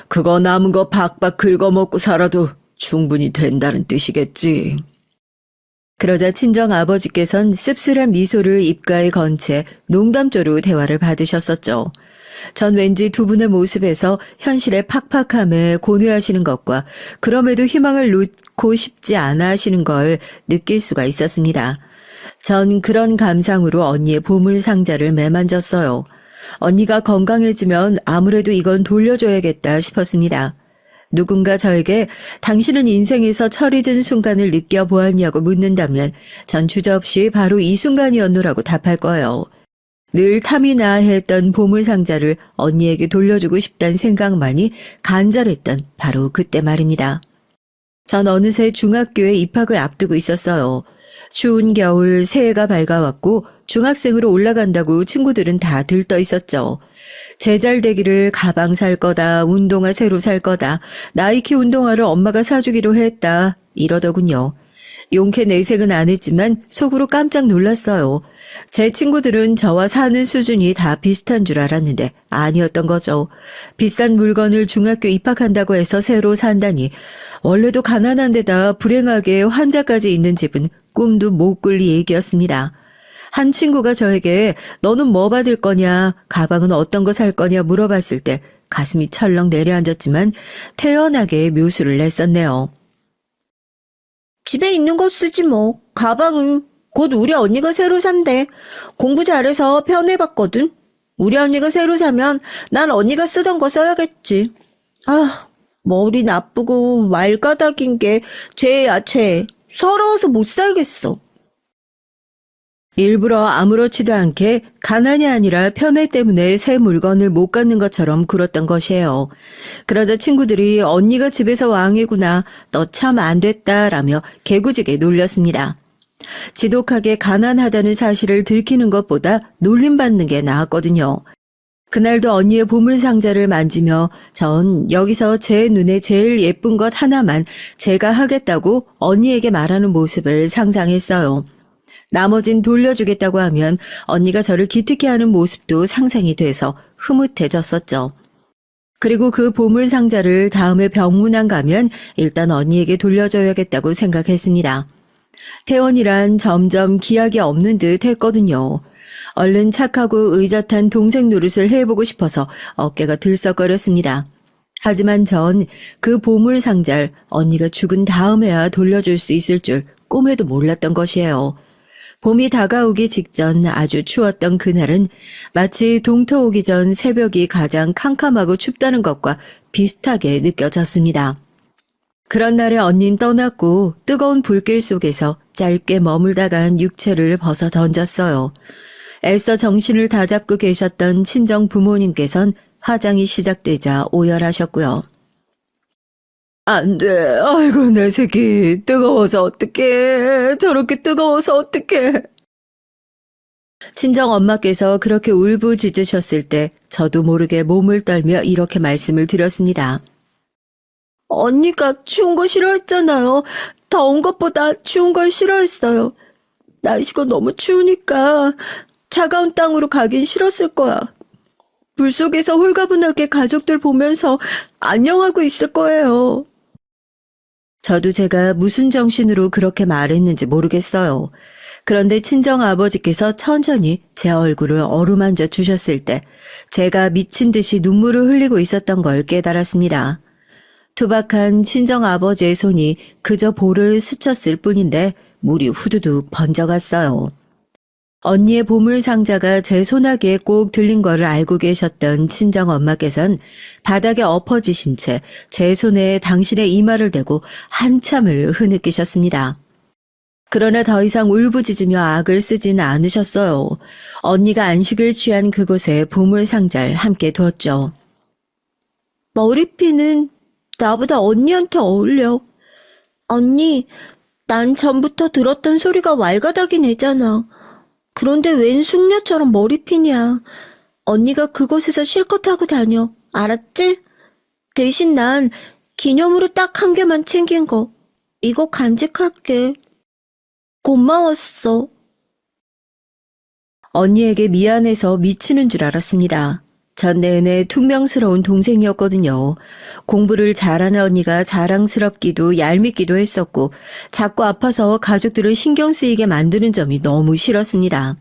그거 남은 거 박박 긁어먹고 살아도 충분히 된다는 뜻이겠지. 그러자 친정 아버지께선 씁쓸한 미소를 입가에 건 채 농담조로 대화를 받으셨었죠. 전 왠지 두 분의 모습에서 현실의 팍팍함에 고뇌하시는 것과 그럼에도 희망을 놓고 싶지 않아 하시는 걸 느낄 수가 있었습니다. 전 그런 감상으로 언니의 보물상자를 매만졌어요. 언니가 건강해지면 아무래도 이건 돌려줘야겠다 싶었습니다. 누군가 저에게 당신은 인생에서 철이 든 순간을 느껴보았냐고 묻는다면 전 주저없이 바로 이 순간이었노라고 답할 거예요. 늘 탐이 나 했던 보물상자를 언니에게 돌려주고 싶다는 생각만이 간절했던 바로 그때 말입니다. 전 어느새 중학교에 입학을 앞두고 있었어요. 추운 겨울 새해가 밝아왔고 중학생으로 올라간다고 친구들은 다 들떠 있었죠. 제잘 되기를 가방 살 거다, 운동화 새로 살 거다, 나이키 운동화를 엄마가 사주기로 했다 이러더군요. 용케 내색은 안 했지만 속으로 깜짝 놀랐어요. 제 친구들은 저와 사는 수준이 다 비슷한 줄 알았는데 아니었던 거죠. 비싼 물건을 중학교 입학한다고 해서 새로 산다니 원래도 가난한 데다 불행하게 환자까지 있는 집은 꿈도 못 꿀 얘기였습니다. 한 친구가 저에게 너는 뭐 받을 거냐, 가방은 어떤 거 살 거냐 물어봤을 때 가슴이 철렁 내려앉았지만 태연하게 묘수를 냈었네요. 집에 있는 거 쓰지 뭐. 가방은 곧 우리 언니가 새로 산대. 공부 잘해서 편해봤거든. 우리 언니가 새로 사면 난 언니가 쓰던 거 써야겠지. 아, 머리 나쁘고 말가닥인 게 죄야 죄. 서러워서 못 살겠어. 일부러 아무렇지도 않게 가난이 아니라 편애 때문에 새 물건을 못 갖는 것처럼 굴었던 것이에요. 그러자 친구들이 언니가 집에서 왕이구나, 너 참 안 됐다라며 개구지게 놀렸습니다. 지독하게 가난하다는 사실을 들키는 것보다 놀림받는 게 나았거든요. 그날도 언니의 보물상자를 만지며 전 여기서 제 눈에 제일 예쁜 것 하나만 제가 하겠다고 언니에게 말하는 모습을 상상했어요. 나머진 돌려주겠다고 하면 언니가 저를 기특해 하는 모습도 상상이 돼서 흐뭇해졌었죠. 그리고 그 보물상자를 다음에 병문안 가면 일단 언니에게 돌려줘야겠다고 생각했습니다. 태원이란 점점 기약이 없는 듯 했거든요. 얼른 착하고 의젓한 동생 노릇을 해보고 싶어서 어깨가 들썩거렸습니다. 하지만 전 그 보물상자를 언니가 죽은 다음에야 돌려줄 수 있을 줄 꿈에도 몰랐던 것이에요. 봄이 다가오기 직전 아주 추웠던 그날은 마치 동토 오기 전 새벽이 가장 캄캄하고 춥다는 것과 비슷하게 느껴졌습니다. 그런 날에 언닌 떠났고 뜨거운 불길 속에서 짧게 머물다 간 육체를 벗어 던졌어요. 애써 정신을 다잡고 계셨던 친정 부모님께선 화장이 시작되자 오열하셨고요. 안 돼. 아이고, 내 새끼. 뜨거워서 어떡해. 저렇게 뜨거워서 어떡해. 친정 엄마께서 그렇게 울부짖으셨을 때 저도 모르게 몸을 떨며 이렇게 말씀을 드렸습니다. 언니가 추운 거 싫어했잖아요. 더운 것보다 추운 걸 싫어했어요. 날씨가 너무 추우니까 차가운 땅으로 가긴 싫었을 거야. 물속에서 홀가분하게 가족들 보면서 안녕하고 있을 거예요. 저도 제가 무슨 정신으로 그렇게 말했는지 모르겠어요. 그런데 친정 아버지께서 천천히 제 얼굴을 어루만져 주셨을 때 제가 미친 듯이 눈물을 흘리고 있었던 걸 깨달았습니다. 투박한 친정 아버지의 손이 그저 볼을 스쳤을 뿐인데 물이 후두둑 번져갔어요. 언니의 보물 상자가 제 소나기에 꼭 들린 거를 알고 계셨던 친정 엄마께선 바닥에 엎어지신 채 제 손에 당신의 이마를 대고 한참을 흐느끼셨습니다. 그러나 더 이상 울부짖으며 악을 쓰진 않으셨어요. 언니가 안식을 취한 그곳에 보물 상자를 함께 두었죠. 머리핀은 나보다 언니한테 어울려. 언니, 난 전부터 들었던 소리가 왈가닥이 내잖아. 그런데 웬 숙녀처럼 머리핀이야. 언니가 그곳에서 실컷 하고 다녀. 알았지? 대신 난 기념으로 딱 한 개만 챙긴 거. 이거 간직할게. 고마웠어. 언니에게 미안해서 미치는 줄 알았습니다. 전 내내 퉁명스러운 동생이었거든요. 공부를 잘하는 언니가 자랑스럽기도 얄밉기도 했었고 자꾸 아파서 가족들을 신경 쓰이게 만드는 점이 너무 싫었습니다.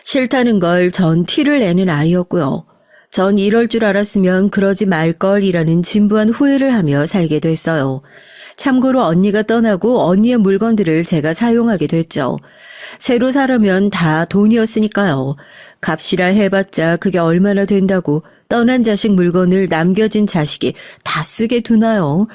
싫다는 걸 전 티를 내는 아이였고요. 전 이럴 줄 알았으면 그러지 말걸이라는 진부한 후회를 하며 살게 됐어요. 참고로 언니가 떠나고 언니의 물건들을 제가 사용하게 됐죠. 새로 사려면 다 돈이었으니까요. 값이라 해봤자 그게 얼마나 된다고 떠난 자식 물건을 남겨진 자식이 다 쓰게 두나요?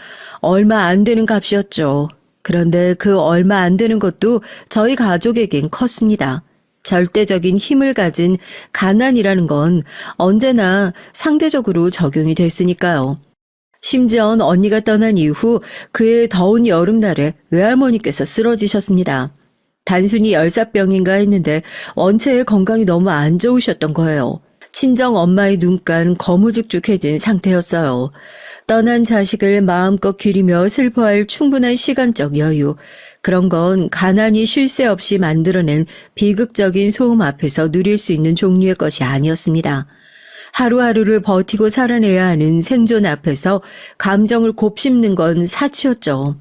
얼마 안 되는 값이었죠. 그런데 그 얼마 안 되는 것도 저희 가족에겐 컸습니다. 절대적인 힘을 가진 가난이라는 건 언제나 상대적으로 적용이 됐으니까요. 심지어 언니가 떠난 이후 그의 더운 여름날에 외할머니께서 쓰러지셨습니다. 단순히 열사병인가 했는데 원체의 건강이 너무 안 좋으셨던 거예요. 친정 엄마의 눈간 거무죽죽해진 상태였어요. 떠난 자식을 마음껏 기리며 슬퍼할 충분한 시간적 여유. 그런 건 가난이 쉴 새 없이 만들어낸 비극적인 소음 앞에서 누릴 수 있는 종류의 것이 아니었습니다. 하루하루를 버티고 살아내야 하는 생존 앞에서 감정을 곱씹는 건 사치였죠.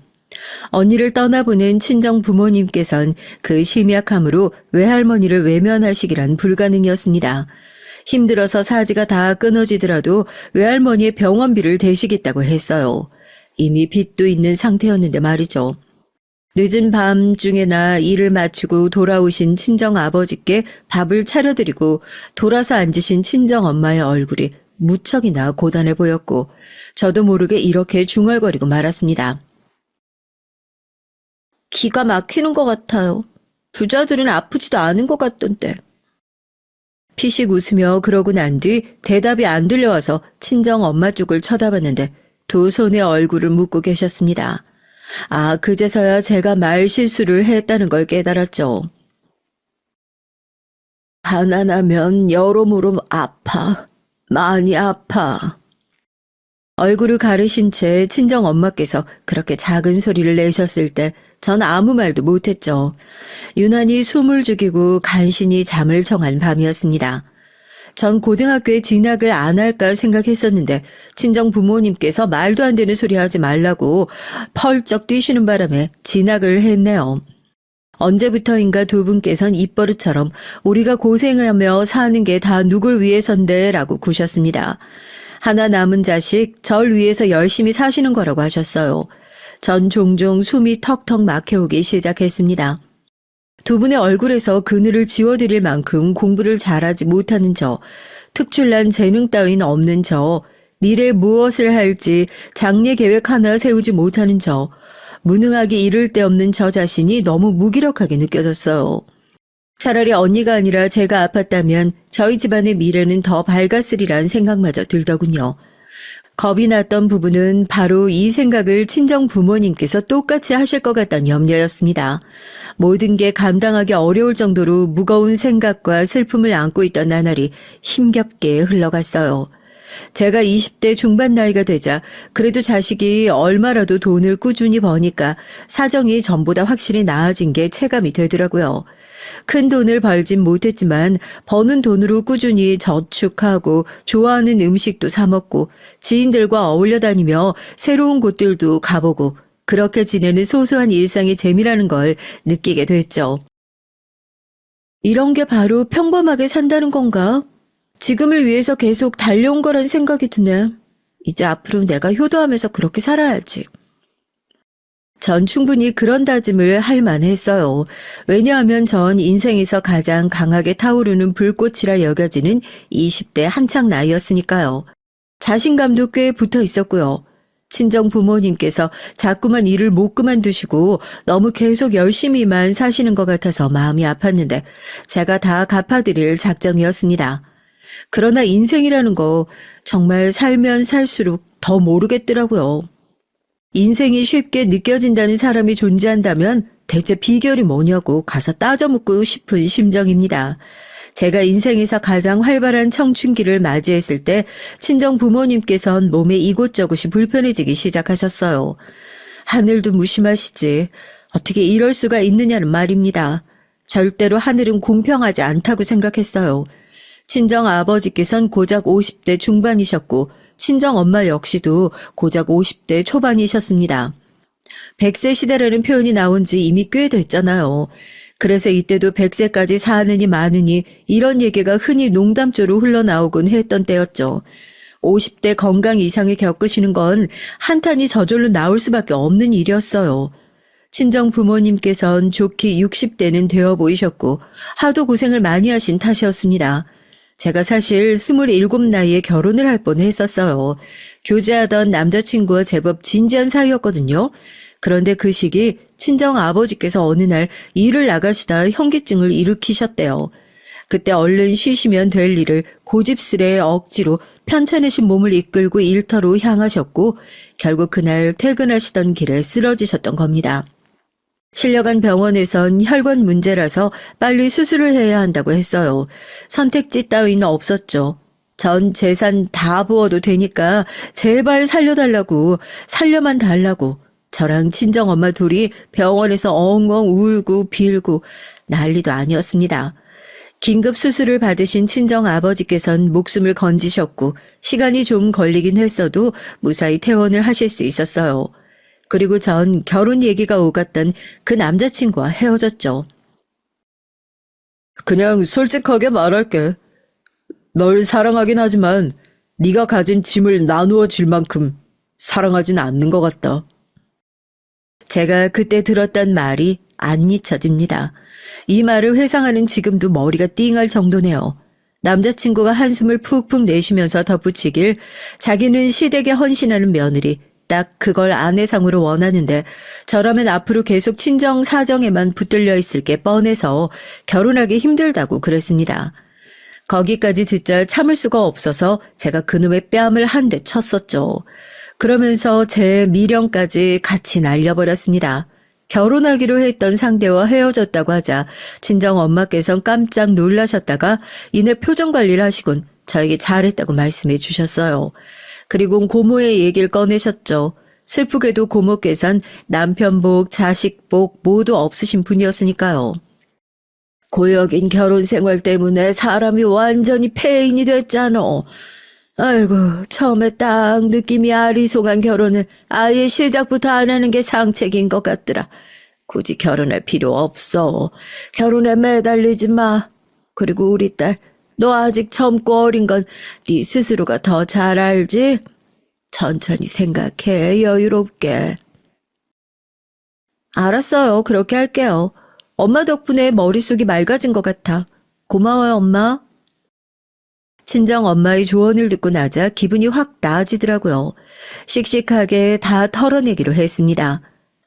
언니를 떠나보낸 친정 부모님께선 그 심약함으로 외할머니를 외면하시기란 불가능이었습니다. 힘들어서 사지가 다 끊어지더라도 외할머니의 병원비를 대시겠다고 했어요. 이미 빚도 있는 상태였는데 말이죠. 늦은 밤중에나 일을 마치고 돌아오신 친정 아버지께 밥을 차려드리고 돌아서 앉으신 친정 엄마의 얼굴이 무척이나 고단해 보였고 저도 모르게 이렇게 중얼거리고 말았습니다. 기가 막히는 것 같아요. 부자들은 아프지도 않은 것 같던데. 피식 웃으며 그러고 난 뒤 대답이 안 들려와서 친정 엄마 쪽을 쳐다봤는데 두 손에 얼굴을 묶고 계셨습니다. 아, 그제서야 제가 말 실수를 했다는 걸 깨달았죠. 가난하면 여러모로 아파. 많이 아파. 얼굴을 가르신 채 친정 엄마께서 그렇게 작은 소리를 내셨을 때 전 아무 말도 못했죠. 유난히 숨을 죽이고 간신히 잠을 청한 밤이었습니다. 전 고등학교에 진학을 안 할까 생각했었는데 친정 부모님께서 말도 안 되는 소리 하지 말라고 펄쩍 뛰시는 바람에 진학을 했네요. 언제부터인가 두 분께선 입버릇처럼 우리가 고생하며 사는 게 다 누굴 위해선데 라고 구셨습니다. 하나 남은 자식 절 위해서 열심히 사시는 거라고 하셨어요. 전 종종 숨이 턱턱 막혀오기 시작했습니다. 두 분의 얼굴에서 그늘을 지워드릴 만큼 공부를 잘하지 못하는 저, 특출난 재능 따윈 없는 저, 미래에 무엇을 할지 장래 계획 하나 세우지 못하는 저, 무능하게 이를 데 없는 저 자신이 너무 무기력하게 느껴졌어요. 차라리 언니가 아니라 제가 아팠다면 저희 집안의 미래는 더 밝았으리란 생각마저 들더군요. 겁이 났던 부분은 바로 이 생각을 친정 부모님께서 똑같이 하실 것 같다는 염려였습니다. 모든 게 감당하기 어려울 정도로 무거운 생각과 슬픔을 안고 있던 나날이 힘겹게 흘러갔어요. 제가 20대 중반 나이가 되자 그래도 자식이 얼마라도 돈을 꾸준히 버니까 사정이 전보다 확실히 나아진 게 체감이 되더라고요. 큰 돈을 벌진 못했지만 버는 돈으로 꾸준히 저축하고 좋아하는 음식도 사 먹고 지인들과 어울려 다니며 새로운 곳들도 가보고 그렇게 지내는 소소한 일상의 재미라는 걸 느끼게 됐죠. 이런 게 바로 평범하게 산다는 건가? 지금을 위해서 계속 달려온 거란 생각이 드네. 이제 앞으로 내가 효도하면서 그렇게 살아야지. 전 충분히 그런 다짐을 할 만했어요. 왜냐하면 전 인생에서 가장 강하게 타오르는 불꽃이라 여겨지는 20대 한창 나이였으니까요. 자신감도 꽤 붙어 있었고요. 친정 부모님께서 자꾸만 일을 못 그만두시고 너무 계속 열심히만 사시는 것 같아서 마음이 아팠는데 제가 다 갚아드릴 작정이었습니다. 그러나 인생이라는 거 정말 살면 살수록 더 모르겠더라고요. 인생이 쉽게 느껴진다는 사람이 존재한다면 대체 비결이 뭐냐고 가서 따져묻고 싶은 심정입니다. 제가 인생에서 가장 활발한 청춘기를 맞이했을 때 친정 부모님께선 몸에 이곳저곳이 불편해지기 시작하셨어요. 하늘도 무심하시지 어떻게 이럴 수가 있느냐는 말입니다. 절대로 하늘은 공평하지 않다고 생각했어요. 친정 아버지께선 고작 50대 중반이셨고 친정 엄마 역시도 고작 50대 초반이셨습니다. 100세 시대라는 표현이 나온 지 이미 꽤 됐잖아요. 그래서 이때도 100세까지 사느니 마느니 이런 얘기가 흔히 농담조로 흘러나오곤 했던 때였죠. 50대 건강 이상을 겪으시는 건 한탄이 저절로 나올 수밖에 없는 일이었어요. 친정 부모님께선 좋기 60대는 되어 보이셨고 하도 고생을 많이 하신 탓이었습니다. 제가 사실 27 나이에 결혼을 할 뻔했었어요. 교제하던 남자친구와 제법 진지한 사이였거든요. 그런데 그 시기 친정 아버지께서 어느 날 일을 나가시다 현기증을 일으키셨대요. 그때 얼른 쉬시면 될 일을 고집스레 억지로 편찮으신 몸을 이끌고 일터로 향하셨고 결국 그날 퇴근하시던 길에 쓰러지셨던 겁니다. 실려간 병원에선 혈관 문제라서 빨리 수술을 해야 한다고 했어요. 선택지 따위는 없었죠. 전 재산 다 부어도 되니까 제발 살려달라고, 살려만 달라고 저랑 친정엄마 둘이 병원에서 엉엉 울고 빌고 난리도 아니었습니다. 긴급 수술을 받으신 친정아버지께선 목숨을 건지셨고 시간이 좀 걸리긴 했어도 무사히 퇴원을 하실 수 있었어요. 그리고 전 결혼 얘기가 오갔던 그 남자친구와 헤어졌죠. 그냥 솔직하게 말할게. 널 사랑하긴 하지만 네가 가진 짐을 나누어 줄 만큼 사랑하진 않는 것 같다. 제가 그때 들었던 말이 안 잊혀집니다. 이 말을 회상하는 지금도 머리가 띵할 정도네요. 남자친구가 한숨을 푹푹 내쉬면서 덧붙이길 자기는 시댁에 헌신하는 며느리 딱 그걸 아내상으로 원하는데 저라면 앞으로 계속 친정 사정에만 붙들려 있을 게 뻔해서 결혼하기 힘들다고 그랬습니다. 거기까지 듣자 참을 수가 없어서 제가 그놈의 뺨을 한 대 쳤었죠. 그러면서 제 미련까지 같이 날려버렸습니다. 결혼하기로 했던 상대와 헤어졌다고 하자 친정 엄마께선 깜짝 놀라셨다가 이내 표정 관리를 하시곤 저에게 잘했다고 말씀해 주셨어요. 그리고 고모의 얘기를 꺼내셨죠. 슬프게도 고모께선 남편복, 자식복 모두 없으신 분이었으니까요. 고역인 결혼 생활 때문에 사람이 완전히 폐인이 됐잖아. 아이고, 처음에 딱 느낌이 아리송한 결혼을 아예 시작부터 안 하는 게 상책인 것 같더라. 굳이 결혼할 필요 없어. 결혼에 매달리지 마. 그리고 우리 딸, 너 아직 젊고 어린 건 네 스스로가 더 잘 알지? 천천히 생각해, 여유롭게. 알았어요. 그렇게 할게요. 엄마 덕분에 머릿속이 맑아진 것 같아. 고마워요, 엄마. 친정 엄마의 조언을 듣고 나자 기분이 확 나아지더라고요. 씩씩하게 다 털어내기로 했습니다.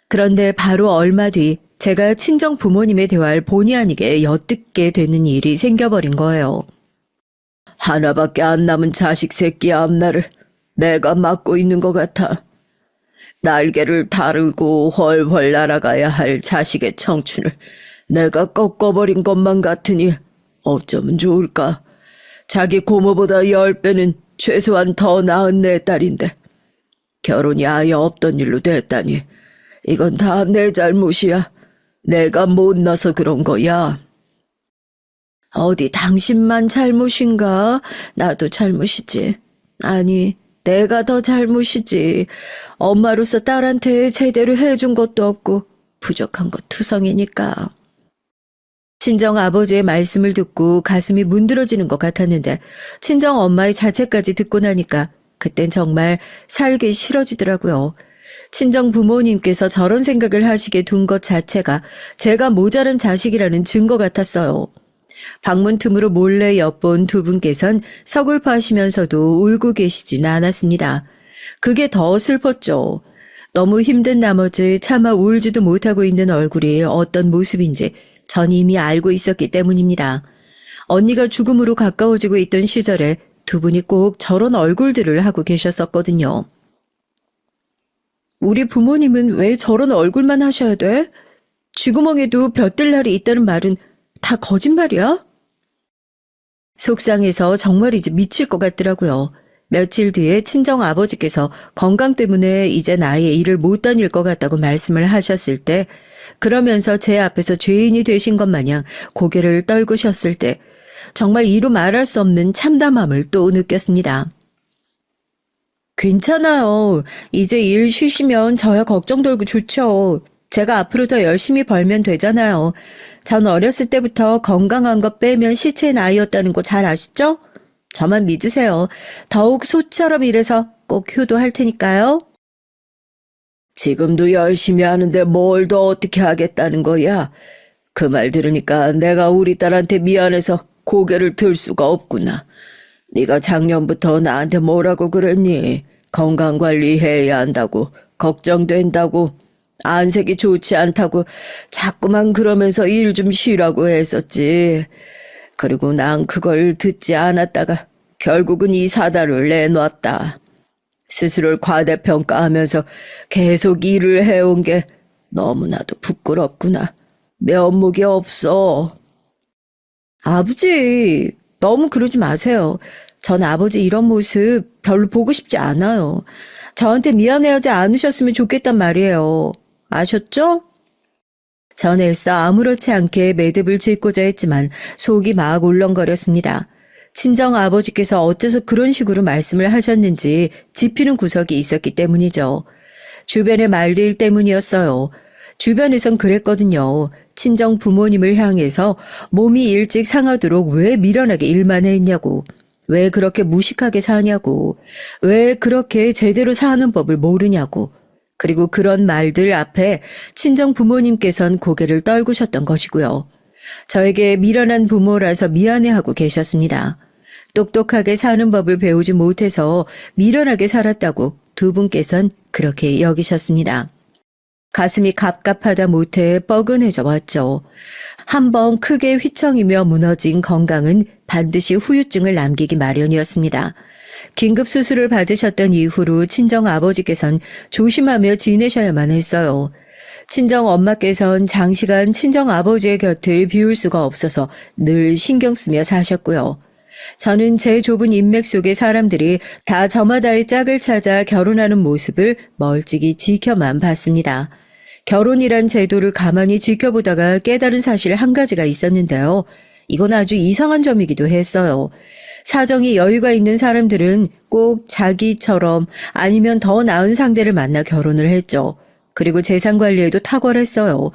그런데 바로 얼마 뒤 제가 친정 부모님의 대화를 본의 아니게 엿듣게 되는 일이 생겨버린 거예요. 하나밖에 안 남은 자식 새끼 앞날을 내가 맡고 있는 것 같아. 날개를 달고 훨훨 날아가야 할 자식의 청춘을 내가 꺾어버린 것만 같으니 어쩌면 좋을까. 자기 고모보다 10배는 최소한 더 나은 내 딸인데 결혼이 아예 없던 일로 됐다니 이건 다 내 잘못이야. 내가 못나서 그런 거야. 어디 당신만 잘못인가? 나도 잘못이지. 아니, 내가 더 잘못이지. 엄마로서 딸한테 제대로 해준 것도 없고 부족한 것 투성이니까. 친정 아버지의 말씀을 듣고 가슴이 문드러지는 것 같았는데 친정 엄마의 자체까지 듣고 나니까 그땐 정말 살기 싫어지더라고요. 친정 부모님께서 저런 생각을 하시게 둔 것 자체가 제가 모자란 자식이라는 증거 같았어요. 방문 틈으로 몰래 엿본 두 분께선 서글퍼하시면서도 울고 계시진 않았습니다. 그게 더 슬펐죠. 너무 힘든 나머지 차마 울지도 못하고 있는 얼굴이 어떤 모습인지 전 이미 알고 있었기 때문입니다. 언니가 죽음으로 가까워지고 있던 시절에 두 분이 꼭 저런 얼굴들을 하고 계셨었거든요. 우리 부모님은 왜 저런 얼굴만 하셔야 돼? 쥐구멍에도 볕들 날이 있다는 말은 다 거짓말이야? 속상해서 정말이지 미칠 것 같더라고요. 며칠 뒤에 친정 아버지께서 건강 때문에 이젠 아예 일을 못 다닐 것 같다고 말씀을 하셨을 때 그러면서 제 앞에서 죄인이 되신 것 마냥 고개를 떨구셨을 때 정말 이루 말할 수 없는 참담함을 또 느꼈습니다. 괜찮아요. 이제 일 쉬시면 저야 걱정 덜고 좋죠. 제가 앞으로 더 열심히 벌면 되잖아요. 전 어렸을 때부터 건강한 것 빼면 시체의 나이였다는 거 잘 아시죠? 저만 믿으세요. 더욱 소처럼 일해서 꼭 효도할 테니까요. 지금도 열심히 하는데 뭘 더 어떻게 하겠다는 거야? 그 말 들으니까 내가 우리 딸한테 미안해서 고개를 들 수가 없구나. 네가 작년부터 나한테 뭐라고 그랬니? 건강관리 해야 한다고, 걱정된다고, 안색이 좋지 않다고 자꾸만 그러면서 일 좀 쉬라고 했었지. 그리고 난 그걸 듣지 않았다가 결국은 이 사달을 내놨다. 스스로를 과대평가하면서 계속 일을 해온 게 너무나도 부끄럽구나. 면목이 없어. 아버지, 너무 그러지 마세요. 전 아버지 이런 모습 별로 보고 싶지 않아요. 저한테 미안해하지 않으셨으면 좋겠단 말이에요. 아셨죠? 전 애써 아무렇지 않게 매듭을 짓고자 했지만 속이 막 울렁거렸습니다. 친정 아버지께서 어째서 그런 식으로 말씀을 하셨는지 짚히는 구석이 있었기 때문이죠. 주변의 말들 때문이었어요. 주변에선 그랬거든요. 친정 부모님을 향해서 몸이 일찍 상하도록 왜 미련하게 일만 했냐고. 왜 그렇게 무식하게 사냐고. 왜 그렇게 제대로 사는 법을 모르냐고. 그리고 그런 말들 앞에 친정 부모님께선 고개를 떨구셨던 것이고요. 저에게 미련한 부모라서 미안해하고 계셨습니다. 똑똑하게 사는 법을 배우지 못해서 미련하게 살았다고 두 분께선 그렇게 여기셨습니다. 가슴이 갑갑하다 못해 뻐근해져 왔죠. 한번 크게 휘청이며 무너진 건강은 반드시 후유증을 남기기 마련이었습니다. 긴급 수술을 받으셨던 이후로 친정 아버지께선 조심하며 지내셔야만 했어요. 친정 엄마께선 장시간 친정 아버지의 곁을 비울 수가 없어서 늘 신경 쓰며 사셨고요. 저는 제 좁은 인맥 속의 사람들이 다 저마다의 짝을 찾아 결혼하는 모습을 멀찍이 지켜만 봤습니다. 결혼이란 제도를 가만히 지켜보다가 깨달은 사실 한 가지가 있었는데요. 이건 아주 이상한 점이기도 했어요. 사정이 여유가 있는 사람들은 꼭 자기처럼 아니면 더 나은 상대를 만나 결혼을 했죠. 그리고 재산 관리에도 탁월했어요.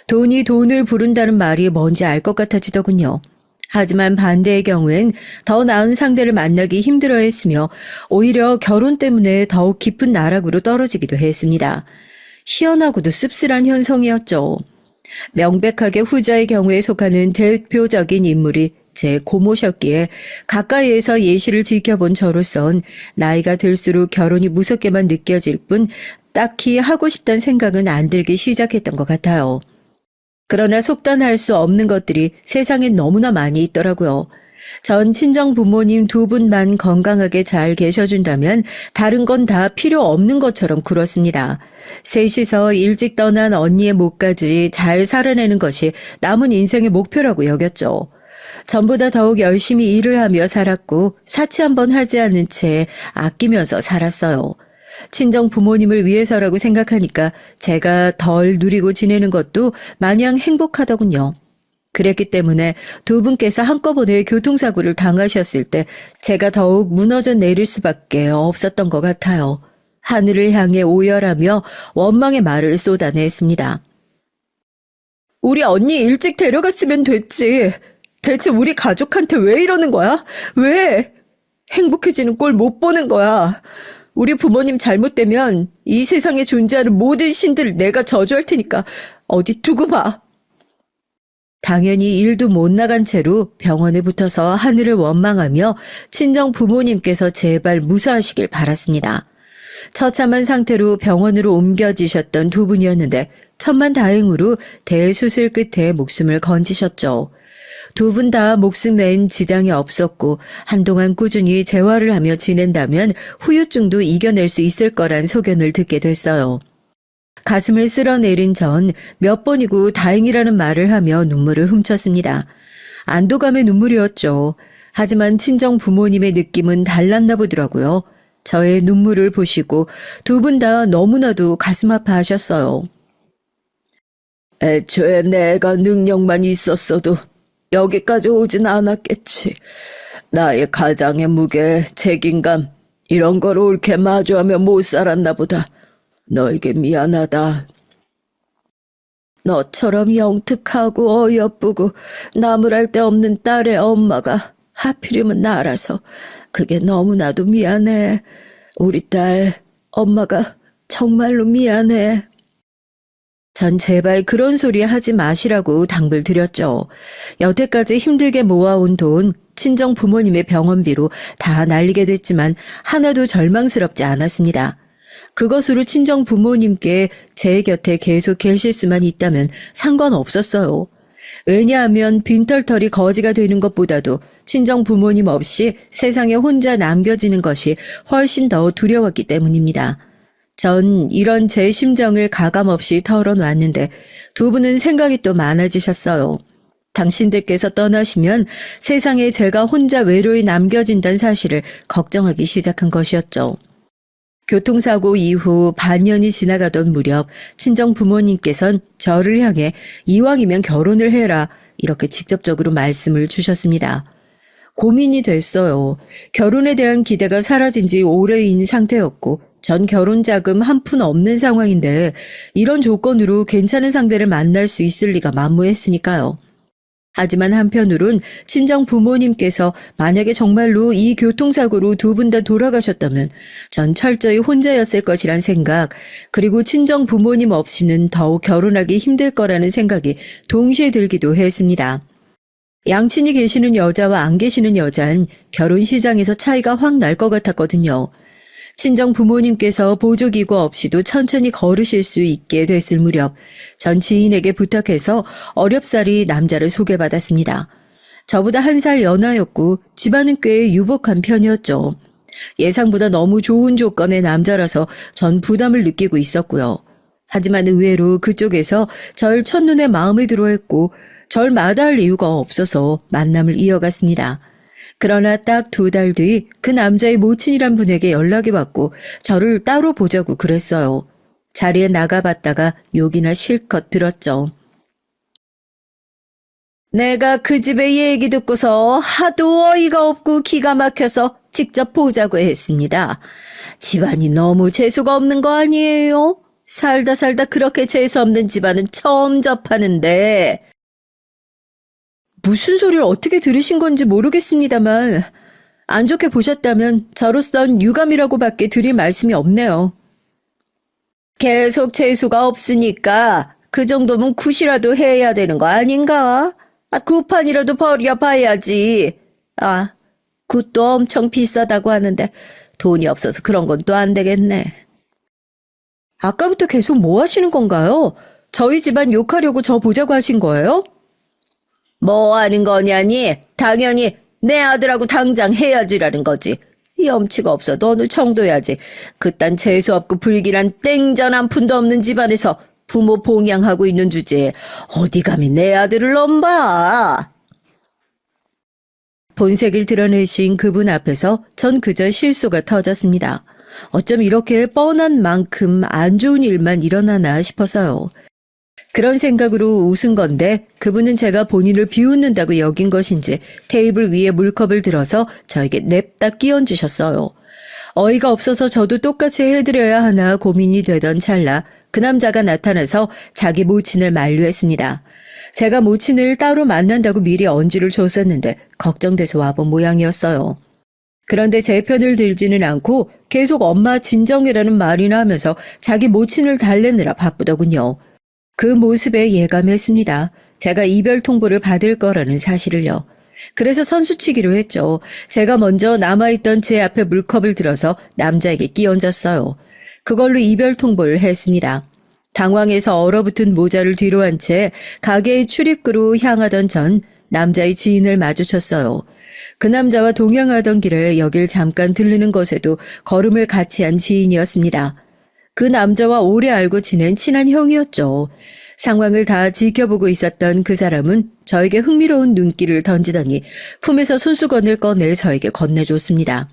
돈이 돈을 부른다는 말이 뭔지 알 것 같아지더군요. 하지만 반대의 경우엔 더 나은 상대를 만나기 힘들어했으며 오히려 결혼 때문에 더욱 깊은 나락으로 떨어지기도 했습니다. 희한하고도 씁쓸한 현상이었죠. 명백하게 후자의 경우에 속하는 대표적인 인물이 제 고모셨기에 가까이에서 예시를 지켜본 저로선 나이가 들수록 결혼이 무섭게만 느껴질 뿐 딱히 하고 싶다는 생각은 안 들기 시작했던 것 같아요. 그러나 속단할 수 없는 것들이 세상엔 너무나 많이 있더라고요. 전 친정 부모님 두 분만 건강하게 잘 계셔준다면 다른 건 다 필요 없는 것처럼 굴었습니다. 셋이서 일찍 떠난 언니의 몫까지 잘 살아내는 것이 남은 인생의 목표라고 여겼죠. 전보다 더욱 열심히 일을 하며 살았고 사치 한번 하지 않은 채 아끼면서 살았어요. 친정 부모님을 위해서라고 생각하니까 제가 덜 누리고 지내는 것도 마냥 행복하더군요. 그랬기 때문에 두 분께서 한꺼번에 교통사고를 당하셨을 때 제가 더욱 무너져 내릴 수밖에 없었던 것 같아요. 하늘을 향해 오열하며 원망의 말을 쏟아냈습니다. 우리 언니 일찍 데려갔으면 됐지. 대체 우리 가족한테 왜 이러는 거야? 왜? 행복해지는 꼴 못 보는 거야. 우리 부모님 잘못되면 이 세상에 존재하는 모든 신들을 내가 저주할 테니까 어디 두고 봐. 당연히 일도 못 나간 채로 병원에 붙어서 하늘을 원망하며 친정 부모님께서 제발 무사하시길 바랐습니다. 처참한 상태로 병원으로 옮겨지셨던 두 분이었는데 천만다행으로 대수술 끝에 목숨을 건지셨죠. 두 분 다 목숨엔 지장이 없었고 한동안 꾸준히 재활을 하며 지낸다면 후유증도 이겨낼 수 있을 거란 소견을 듣게 됐어요. 가슴을 쓸어내린 전 몇 번이고 다행이라는 말을 하며 눈물을 훔쳤습니다. 안도감의 눈물이었죠. 하지만 친정 부모님의 느낌은 달랐나 보더라고요. 저의 눈물을 보시고 두 분 다 너무나도 가슴 아파하셨어요. 애초에 내가 능력만 있었어도 여기까지 오진 않았겠지. 나의 가장의 무게, 책임감 이런 걸 옳게 마주하며 못 살았나 보다. 너에게 미안하다. 너처럼 영특하고 어여쁘고 나무랄 데 없는 딸의 엄마가 하필이면 나라서 그게 너무나도 미안해. 우리 딸 엄마가 정말로 미안해. 전 제발 그런 소리 하지 마시라고 당부를 드렸죠. 여태까지 힘들게 모아온 돈, 친정 부모님의 병원비로 다 날리게 됐지만 하나도 절망스럽지 않았습니다. 그것으로 친정 부모님께 제 곁에 계속 계실 수만 있다면 상관없었어요. 왜냐하면 빈털털이 거지가 되는 것보다도 친정 부모님 없이 세상에 혼자 남겨지는 것이 훨씬 더 두려웠기 때문입니다. 전 이런 제 심정을 가감없이 털어놨는데 두 분은 생각이 또 많아지셨어요. 당신들께서 떠나시면 세상에 제가 혼자 외로이 남겨진다는 사실을 걱정하기 시작한 것이었죠. 교통사고 이후 반년이 지나가던 무렵 친정 부모님께선 저를 향해 이왕이면 결혼을 해라 이렇게 직접적으로 말씀을 주셨습니다. 고민이 됐어요. 결혼에 대한 기대가 사라진 지 오래인 상태였고 전 결혼 자금 한 푼 없는 상황인데 이런 조건으로 괜찮은 상대를 만날 수 있을 리가 만무했으니까요. 하지만 한편으론 친정 부모님께서 만약에 정말로 이 교통사고로 두 분 다 돌아가셨다면 전 철저히 혼자였을 것이란 생각, 그리고 친정 부모님 없이는 더욱 결혼하기 힘들 거라는 생각이 동시에 들기도 했습니다. 양친이 계시는 여자와 안 계시는 여자는 결혼 시장에서 차이가 확 날 것 같았거든요. 친정 부모님께서 보조기구 없이도 천천히 걸으실 수 있게 됐을 무렵 전 지인에게 부탁해서 어렵사리 남자를 소개받았습니다. 저보다 1살 연하였고 집안은 꽤 유복한 편이었죠. 예상보다 너무 좋은 조건의 남자라서 전 부담을 느끼고 있었고요. 하지만 의외로 그쪽에서 절 첫눈에 마음에 들어했고 절 마다할 이유가 없어서 만남을 이어갔습니다. 그러나 딱 2달 뒤 그 남자의 모친이란 분에게 연락이 왔고 저를 따로 보자고 그랬어요. 자리에 나가봤다가 욕이나 실컷 들었죠. 내가 그 집의 얘기 듣고서 하도 어이가 없고 기가 막혀서 직접 보자고 했습니다. 집안이 너무 재수가 없는 거 아니에요? 살다 그렇게 재수 없는 집안은 처음 접하는데. 무슨 소리를 어떻게 들으신 건지 모르겠습니다만 안 좋게 보셨다면 저로선 유감이라고밖에 드릴 말씀이 없네요. 계속 재수가 없으니까 그 정도면 굿이라도 해야 되는 거 아닌가? 굿판이라도 버려봐야지. 굿도 엄청 비싸다고 하는데 돈이 없어서 그런 건 또 안 되겠네. 아까부터 계속 뭐 하시는 건가요? 저희 집안 욕하려고 저 보자고 하신 거예요? 뭐 하는 거냐니? 당연히 내 아들하고 당장 헤어지라는 거지. 염치가 없어 너는 정도야지. 그딴 재수없고 불길한 땡전 한 푼도 없는 집안에서 부모 봉양하고 있는 주제에 어디 감히 내 아들을 넘봐. 본색을 드러내신 그분 앞에서 전 그저 실소가 터졌습니다. 어쩜 이렇게 뻔한 만큼 안 좋은 일만 일어나나 싶어서요. 그런 생각으로 웃은 건데 그분은 제가 본인을 비웃는다고 여긴 것인지 테이블 위에 물컵을 들어서 저에게 냅다 끼얹으셨어요. 어이가 없어서 저도 똑같이 해드려야 하나 고민이 되던 찰나 그 남자가 나타나서 자기 모친을 만류했습니다. 제가 모친을 따로 만난다고 미리 언지를 줬었는데 걱정돼서 와본 모양이었어요. 그런데 제 편을 들지는 않고 계속 엄마 진정이라는 말이나 하면서 자기 모친을 달래느라 바쁘더군요. 그 모습에 예감했습니다. 제가 이별 통보를 받을 거라는 사실을요. 그래서 선수치기로 했죠. 제가 먼저 남아있던 제 앞에 물컵을 들어서 남자에게 끼얹었어요. 그걸로 이별 통보를 했습니다. 당황해서 얼어붙은 모자를 뒤로 한 채 가게의 출입구로 향하던 전 남자의 지인을 마주쳤어요. 그 남자와 동행하던 길에 여길 잠깐 들르는 것에도 걸음을 같이 한 지인이었습니다. 그 남자와 오래 알고 지낸 친한 형이었죠. 상황을 다 지켜보고 있었던 그 사람은 저에게 흥미로운 눈길을 던지더니 품에서 손수건을 꺼내 저에게 건네줬습니다.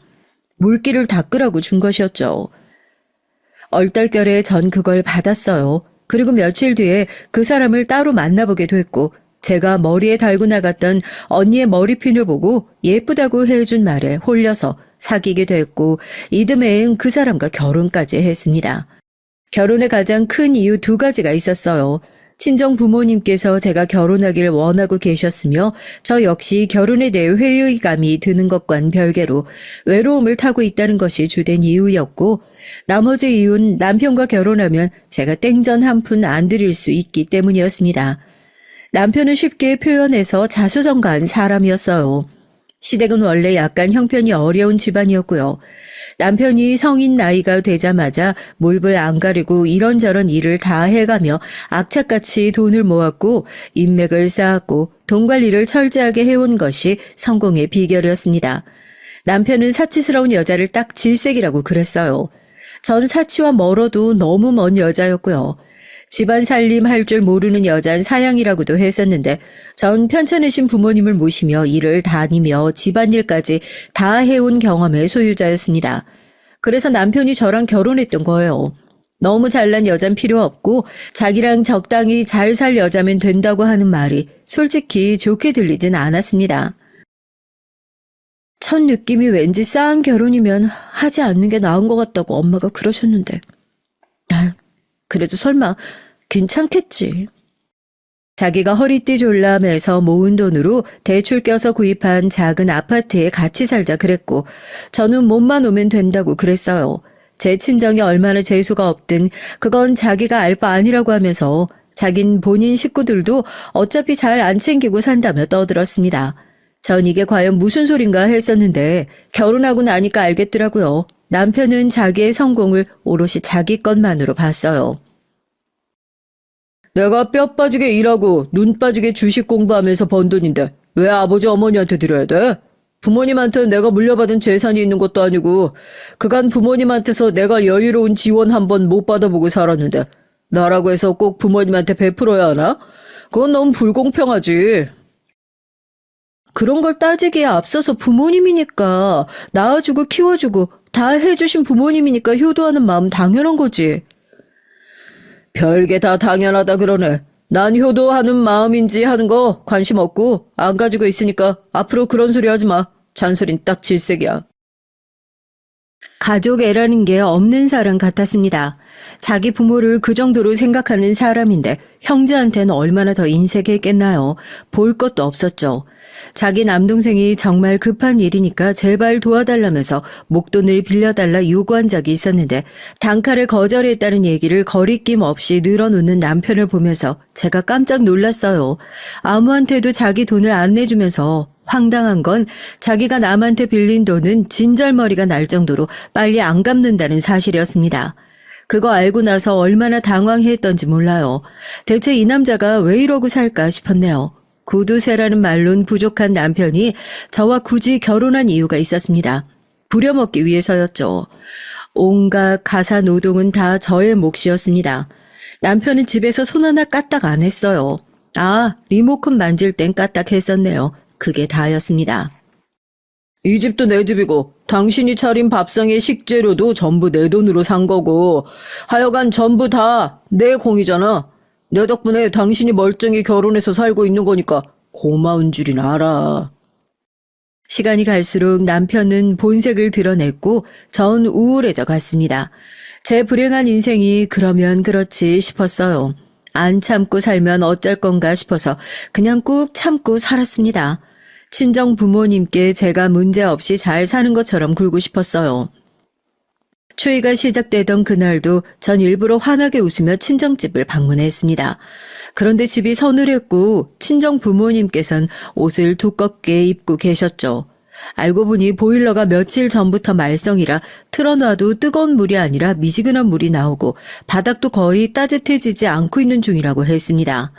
물기를 닦으라고 준 것이었죠. 얼떨결에 전 그걸 받았어요. 그리고 며칠 뒤에 그 사람을 따로 만나보게 됐고 제가 머리에 달고 나갔던 언니의 머리핀을 보고 예쁘다고 해준 말에 홀려서 사귀게 됐고 이듬해엔 그 사람과 결혼까지 했습니다. 결혼의 가장 큰 이유 2가지가 있었어요. 친정 부모님께서 제가 결혼하길 원하고 계셨으며 저 역시 결혼에 대해 회의감이 드는 것과는 별개로 외로움을 타고 있다는 것이 주된 이유였고 나머지 이유는 남편과 결혼하면 제가 땡전 한 푼 안 드릴 수 있기 때문이었습니다. 남편은 쉽게 표현해서 자수성가한 사람이었어요. 시댁은 원래 약간 형편이 어려운 집안이었고요. 남편이 성인 나이가 되자마자 몰불 안 가리고 이런저런 일을 다 해가며 악착같이 돈을 모았고 인맥을 쌓았고 돈 관리를 철저하게 해온 것이 성공의 비결이었습니다. 남편은 사치스러운 여자를 딱 질색이라고 그랬어요. 전 사치와 멀어도 너무 먼 여자였고요. 집안 살림 할 줄 모르는 여잔 사양이라고도 했었는데 전 편찮으신 부모님을 모시며 일을 다니며 집안일까지 다 해온 경험의 소유자였습니다. 그래서 남편이 저랑 결혼했던 거예요. 너무 잘난 여잔 필요 없고 자기랑 적당히 잘 살 여자면 된다고 하는 말이 솔직히 좋게 들리진 않았습니다. 첫 느낌이 왠지 싸한 결혼이면 하지 않는 게 나은 것 같다고 엄마가 그러셨는데 그래도 설마 괜찮겠지. 자기가 허리띠 졸라매서 모은 돈으로 대출 껴서 구입한 작은 아파트에 같이 살자 그랬고 저는 몸만 오면 된다고 그랬어요. 제 친정이 얼마나 재수가 없든 그건 자기가 알 바 아니라고 하면서 자긴 본인 식구들도 어차피 잘 안 챙기고 산다며 떠들었습니다. 전 이게 과연 무슨 소린가 했었는데 결혼하고 나니까 알겠더라고요. 남편은 자기의 성공을 오롯이 자기 것만으로 봤어요. 내가 뼈 빠지게 일하고 눈 빠지게 주식 공부하면서 번 돈인데 왜 아버지 어머니한테 드려야 돼? 부모님한테 내가 물려받은 재산이 있는 것도 아니고 그간 부모님한테서 내가 여유로운 지원 한번 못 받아보고 살았는데 나라고 해서 꼭 부모님한테 베풀어야 하나? 그건 너무 불공평하지. 그런 걸 따지기에 앞서서 부모님이니까 낳아주고 키워주고 다 해주신 부모님이니까 효도하는 마음 당연한 거지. 별게 다 당연하다 그러네. 난 효도하는 마음인지 하는 거 관심 없고 안 가지고 있으니까 앞으로 그런 소리 하지 마. 잔소린 딱 질색이야. 가족 애라는 게 없는 사람 같았습니다. 자기 부모를 그 정도로 생각하는 사람인데 형제한테는 얼마나 더 인색했겠나요. 볼 것도 없었죠. 자기 남동생이 정말 급한 일이니까 제발 도와달라면서 목돈을 빌려달라 요구한 적이 있었는데 단칼에 거절했다는 얘기를 거리낌 없이 늘어놓는 남편을 보면서 제가 깜짝 놀랐어요. 아무한테도 자기 돈을 안 내주면서 황당한 건 자기가 남한테 빌린 돈은 진절머리가 날 정도로 빨리 안 갚는다는 사실이었습니다. 그거 알고 나서 얼마나 당황했던지 몰라요. 대체 이 남자가 왜 이러고 살까 싶었네요. 구두쇠라는 말론 부족한 남편이 저와 굳이 결혼한 이유가 있었습니다. 부려먹기 위해서였죠. 온갖 가사 노동은 다 저의 몫이었습니다. 남편은 집에서 손 하나 까딱 안 했어요. 아, 리모컨 만질 땐 까딱 했었네요. 그게 다였습니다. 이 집도 내 집이고 당신이 차린 밥상의 식재료도 전부 내 돈으로 산 거고 하여간 전부 다 내 공이잖아. 내 덕분에 당신이 멀쩡히 결혼해서 살고 있는 거니까 고마운 줄인 알아. 시간이 갈수록 남편은 본색을 드러냈고 전 우울해져 갔습니다. 제 불행한 인생이 그러면 그렇지 싶었어요. 안 참고 살면 어쩔 건가 싶어서 그냥 꾹 참고 살았습니다. 친정 부모님께 제가 문제없이 잘 사는 것처럼 굴고 싶었어요. 추위가 시작되던 그날도 전 일부러 환하게 웃으며 친정집을 방문했습니다. 그런데 집이 서늘했고 친정 부모님께선 옷을 두껍게 입고 계셨죠. 알고 보니 보일러가 며칠 전부터 말썽이라 틀어놔도 뜨거운 물이 아니라 미지근한 물이 나오고 바닥도 거의 따뜻해지지 않고 있는 중이라고 했습니다.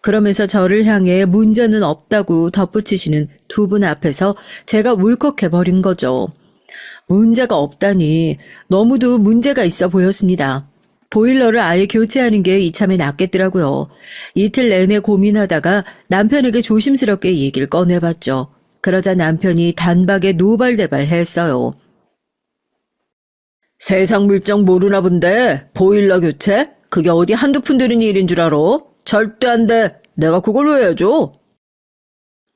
그러면서 저를 향해 문제는 없다고 덧붙이시는 두 분 앞에서 제가 울컥해버린 거죠. 문제가 없다니 너무도 문제가 있어 보였습니다. 보일러를 아예 교체하는 게 이참에 낫겠더라고요. 이틀 내내 고민하다가 남편에게 조심스럽게 얘기를 꺼내봤죠. 그러자 남편이 단박에 노발대발했어요. 세상 물정 모르나 본데 보일러 교체? 그게 어디 한두 푼 드는 일인 줄 알아? 절대 안 돼. 내가 그걸 왜 해줘?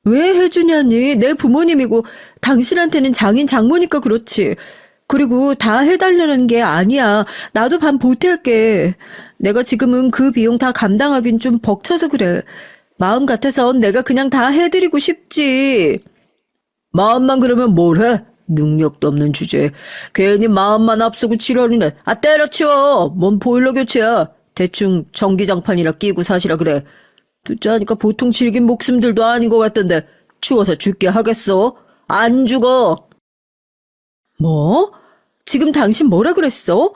왜 해주냐니? 내 부모님이고 당신한테는 장인 장모니까 그렇지. 그리고 다 해달라는 게 아니야. 나도 반 보탤게. 내가 지금은 그 비용 다 감당하긴 좀 벅차서 그래. 마음 같아선 내가 그냥 다 해드리고 싶지. 마음만 그러면 뭘 해? 능력도 없는 주제에 괜히 마음만 앞서고 지랄이네. 아 때려치워. 뭔 보일러 교체야. 대충 전기장판이라 끼고 사시라 그래. 듣자 하니까 보통 질긴 목숨들도 아닌 것 같던데 추워서 죽게 하겠어? 안 죽어. 뭐? 지금 당신 뭐라 그랬어?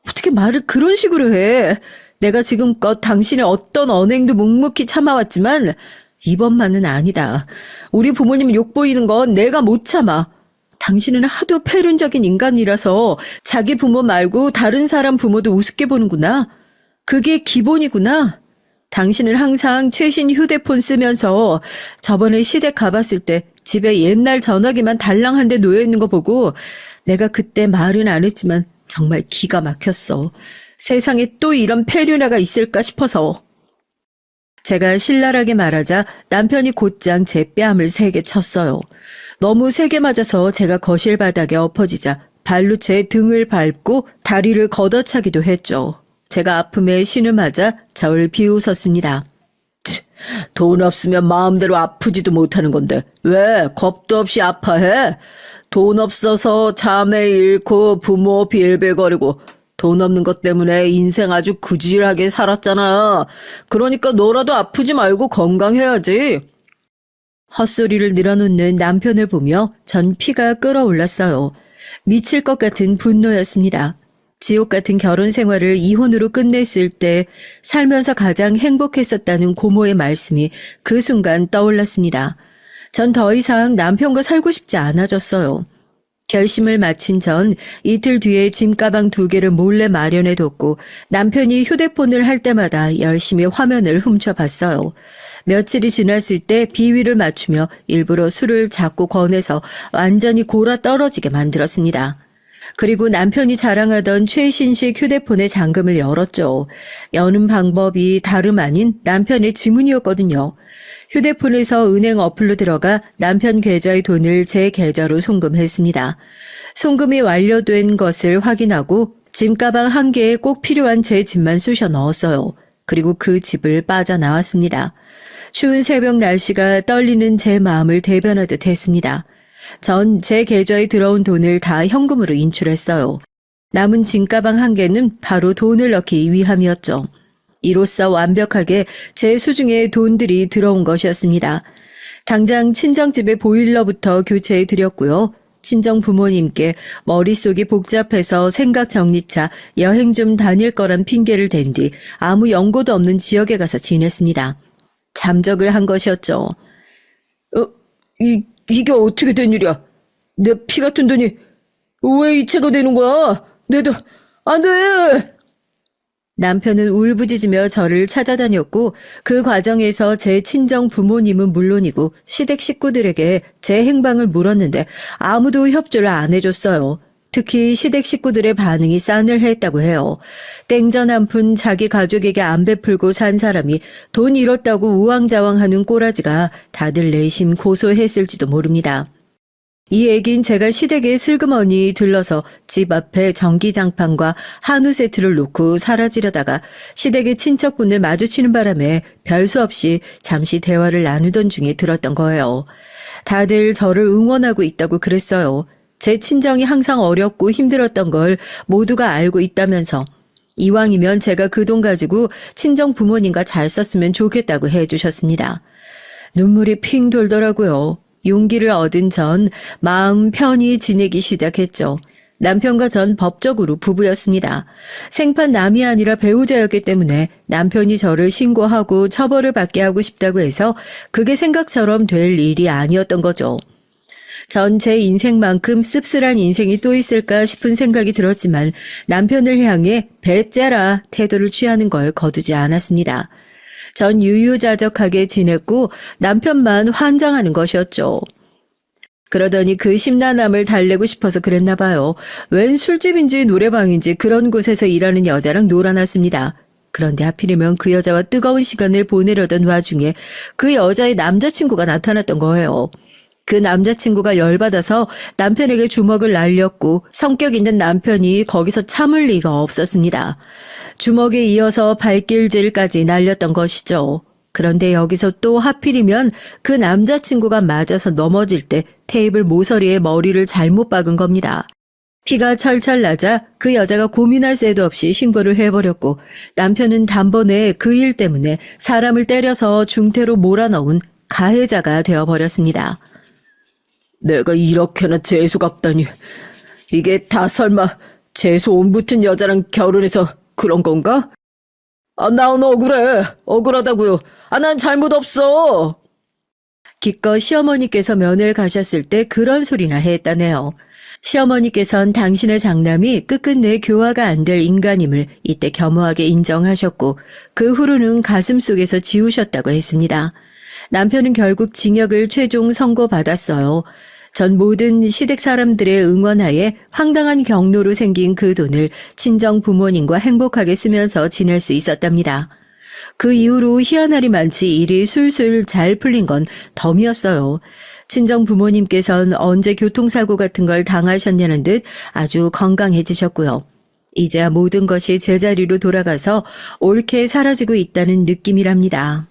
어떻게 말을 그런 식으로 해? 내가 지금껏 당신의 어떤 언행도 묵묵히 참아왔지만 이번만은 아니다. 우리 부모님 욕보이는 건 내가 못 참아. 당신은 하도 폐륜적인 인간이라서 자기 부모 말고 다른 사람 부모도 우습게 보는구나. 그게 기본이구나. 당신은 항상 최신 휴대폰 쓰면서 저번에 시댁 가봤을 때 집에 옛날 전화기만 달랑 한 대 놓여있는 거 보고 내가 그때 말은 안 했지만 정말 기가 막혔어. 세상에 또 이런 폐륜아가 있을까 싶어서. 제가 신랄하게 말하자 남편이 곧장 제 뺨을 세게 쳤어요. 너무 세게 맞아서 제가 거실 바닥에 엎어지자 발로 제 등을 밟고 다리를 걷어차기도 했죠. 제가 아픔에 신음하자 저를 비웃었습니다. 돈 없으면 마음대로 아프지도 못하는 건데 왜 겁도 없이 아파해? 돈 없어서 자매 잃고 부모 빌빌거리고 돈 없는 것 때문에 인생 아주 구질하게 살았잖아. 그러니까 너라도 아프지 말고 건강해야지. 헛소리를 늘어놓는 남편을 보며 전 피가 끓어올랐어요. 미칠 것 같은 분노였습니다. 지옥 같은 결혼 생활을 이혼으로 끝냈을 때 살면서 가장 행복했었다는 고모의 말씀이 그 순간 떠올랐습니다. 전 더 이상 남편과 살고 싶지 않아졌어요. 결심을 마친 전 이틀 뒤에 짐가방 2개를 몰래 마련해뒀고 남편이 휴대폰을 할 때마다 열심히 화면을 훔쳐봤어요. 며칠이 지났을 때 비위를 맞추며 일부러 술을 자꾸 권해서 완전히 골아 떨어지게 만들었습니다. 그리고 남편이 자랑하던 최신식 휴대폰의 잠금을 열었죠. 여는 방법이 다름 아닌 남편의 지문이었거든요. 휴대폰에서 은행 어플로 들어가 남편 계좌의 돈을 제 계좌로 송금했습니다. 송금이 완료된 것을 확인하고 짐가방 1개에 꼭 필요한 제 짐만 쑤셔 넣었어요. 그리고 그 집을 빠져나왔습니다. 추운 새벽 날씨가 떨리는 제 마음을 대변하듯 했습니다. 전 제 계좌에 들어온 돈을 다 현금으로 인출했어요. 남은 짐가방 1개는 바로 돈을 넣기 위함이었죠. 이로써 완벽하게 제 수중에 돈들이 들어온 것이었습니다. 당장 친정집의 보일러부터 교체해 드렸고요. 친정 부모님께 머릿속이 복잡해서 생각 정리차 여행 좀 다닐 거란 핑계를 댄 뒤 아무 연고도 없는 지역에 가서 지냈습니다. 잠적을 한 것이었죠. 이게 어떻게 된 일이야? 내 피 같은 돈이 왜 이체가 되는 거야? 내 돈, 안 돼! 남편은 울부짖으며 저를 찾아다녔고 그 과정에서 제 친정 부모님은 물론이고 시댁 식구들에게 제 행방을 물었는데 아무도 협조를 안 해줬어요. 특히 시댁 식구들의 반응이 싸늘했다고 해요. 땡전 한 푼 자기 가족에게 안 베풀고 산 사람이 돈 잃었다고 우왕좌왕하는 꼬라지가 다들 내심 고소했을지도 모릅니다. 이 얘긴 제가 시댁에 슬그머니 들러서 집 앞에 전기장판과 한우 세트를 놓고 사라지려다가 시댁의 친척분을 마주치는 바람에 별 수 없이 잠시 대화를 나누던 중에 들었던 거예요. 다들 저를 응원하고 있다고 그랬어요. 제 친정이 항상 어렵고 힘들었던 걸 모두가 알고 있다면서 이왕이면 제가 그 돈 가지고 친정 부모님과 잘 썼으면 좋겠다고 해주셨습니다. 눈물이 핑 돌더라고요. 용기를 얻은 전 마음 편히 지내기 시작했죠. 남편과 전 법적으로 부부였습니다. 생판 남이 아니라 배우자였기 때문에 남편이 저를 신고하고 처벌을 받게 하고 싶다고 해서 그게 생각처럼 될 일이 아니었던 거죠. 전 제 인생만큼 씁쓸한 인생이 또 있을까 싶은 생각이 들었지만 남편을 향해 배째라 태도를 취하는 걸 거두지 않았습니다. 전 유유자적하게 지냈고 남편만 환장하는 것이었죠. 그러더니 그 심란함을 달래고 싶어서 그랬나 봐요. 웬 술집인지 노래방인지 그런 곳에서 일하는 여자랑 놀아놨습니다. 그런데 하필이면 그 여자와 뜨거운 시간을 보내려던 와중에 그 여자의 남자친구가 나타났던 거예요. 그 남자친구가 열받아서 남편에게 주먹을 날렸고 성격 있는 남편이 거기서 참을 리가 없었습니다. 주먹에 이어서 발길질까지 날렸던 것이죠. 그런데 여기서 또 하필이면 그 남자친구가 맞아서 넘어질 때 테이블 모서리에 머리를 잘못 박은 겁니다. 피가 철철 나자 그 여자가 고민할 새도 없이 신고를 해버렸고 남편은 단번에 그 일 때문에 사람을 때려서 중태로 몰아넣은 가해자가 되어버렸습니다. 내가 이렇게나 재수갑다니. 이게 다 설마 재수 온 붙은 여자랑 결혼해서 그런 건가? 난 억울해. 억울하다고요. 난 잘못 없어. 기껏 시어머니께서 면회를 가셨을 때 그런 소리나 했다네요. 시어머니께선 당신의 장남이 끝끝내 교화가 안 될 인간임을 이때 겸허하게 인정하셨고 그 후로는 가슴속에서 지우셨다고 했습니다. 남편은 결국 징역을 최종 선고받았어요. 전 모든 시댁 사람들의 응원하에 황당한 경로로 생긴 그 돈을 친정 부모님과 행복하게 쓰면서 지낼 수 있었답니다. 그 이후로 희한하리 많지 일이 술술 잘 풀린 건 덤이었어요. 친정 부모님께선 언제 교통사고 같은 걸 당하셨냐는 듯 아주 건강해지셨고요. 이제야 모든 것이 제자리로 돌아가서 옳게 사라지고 있다는 느낌이랍니다.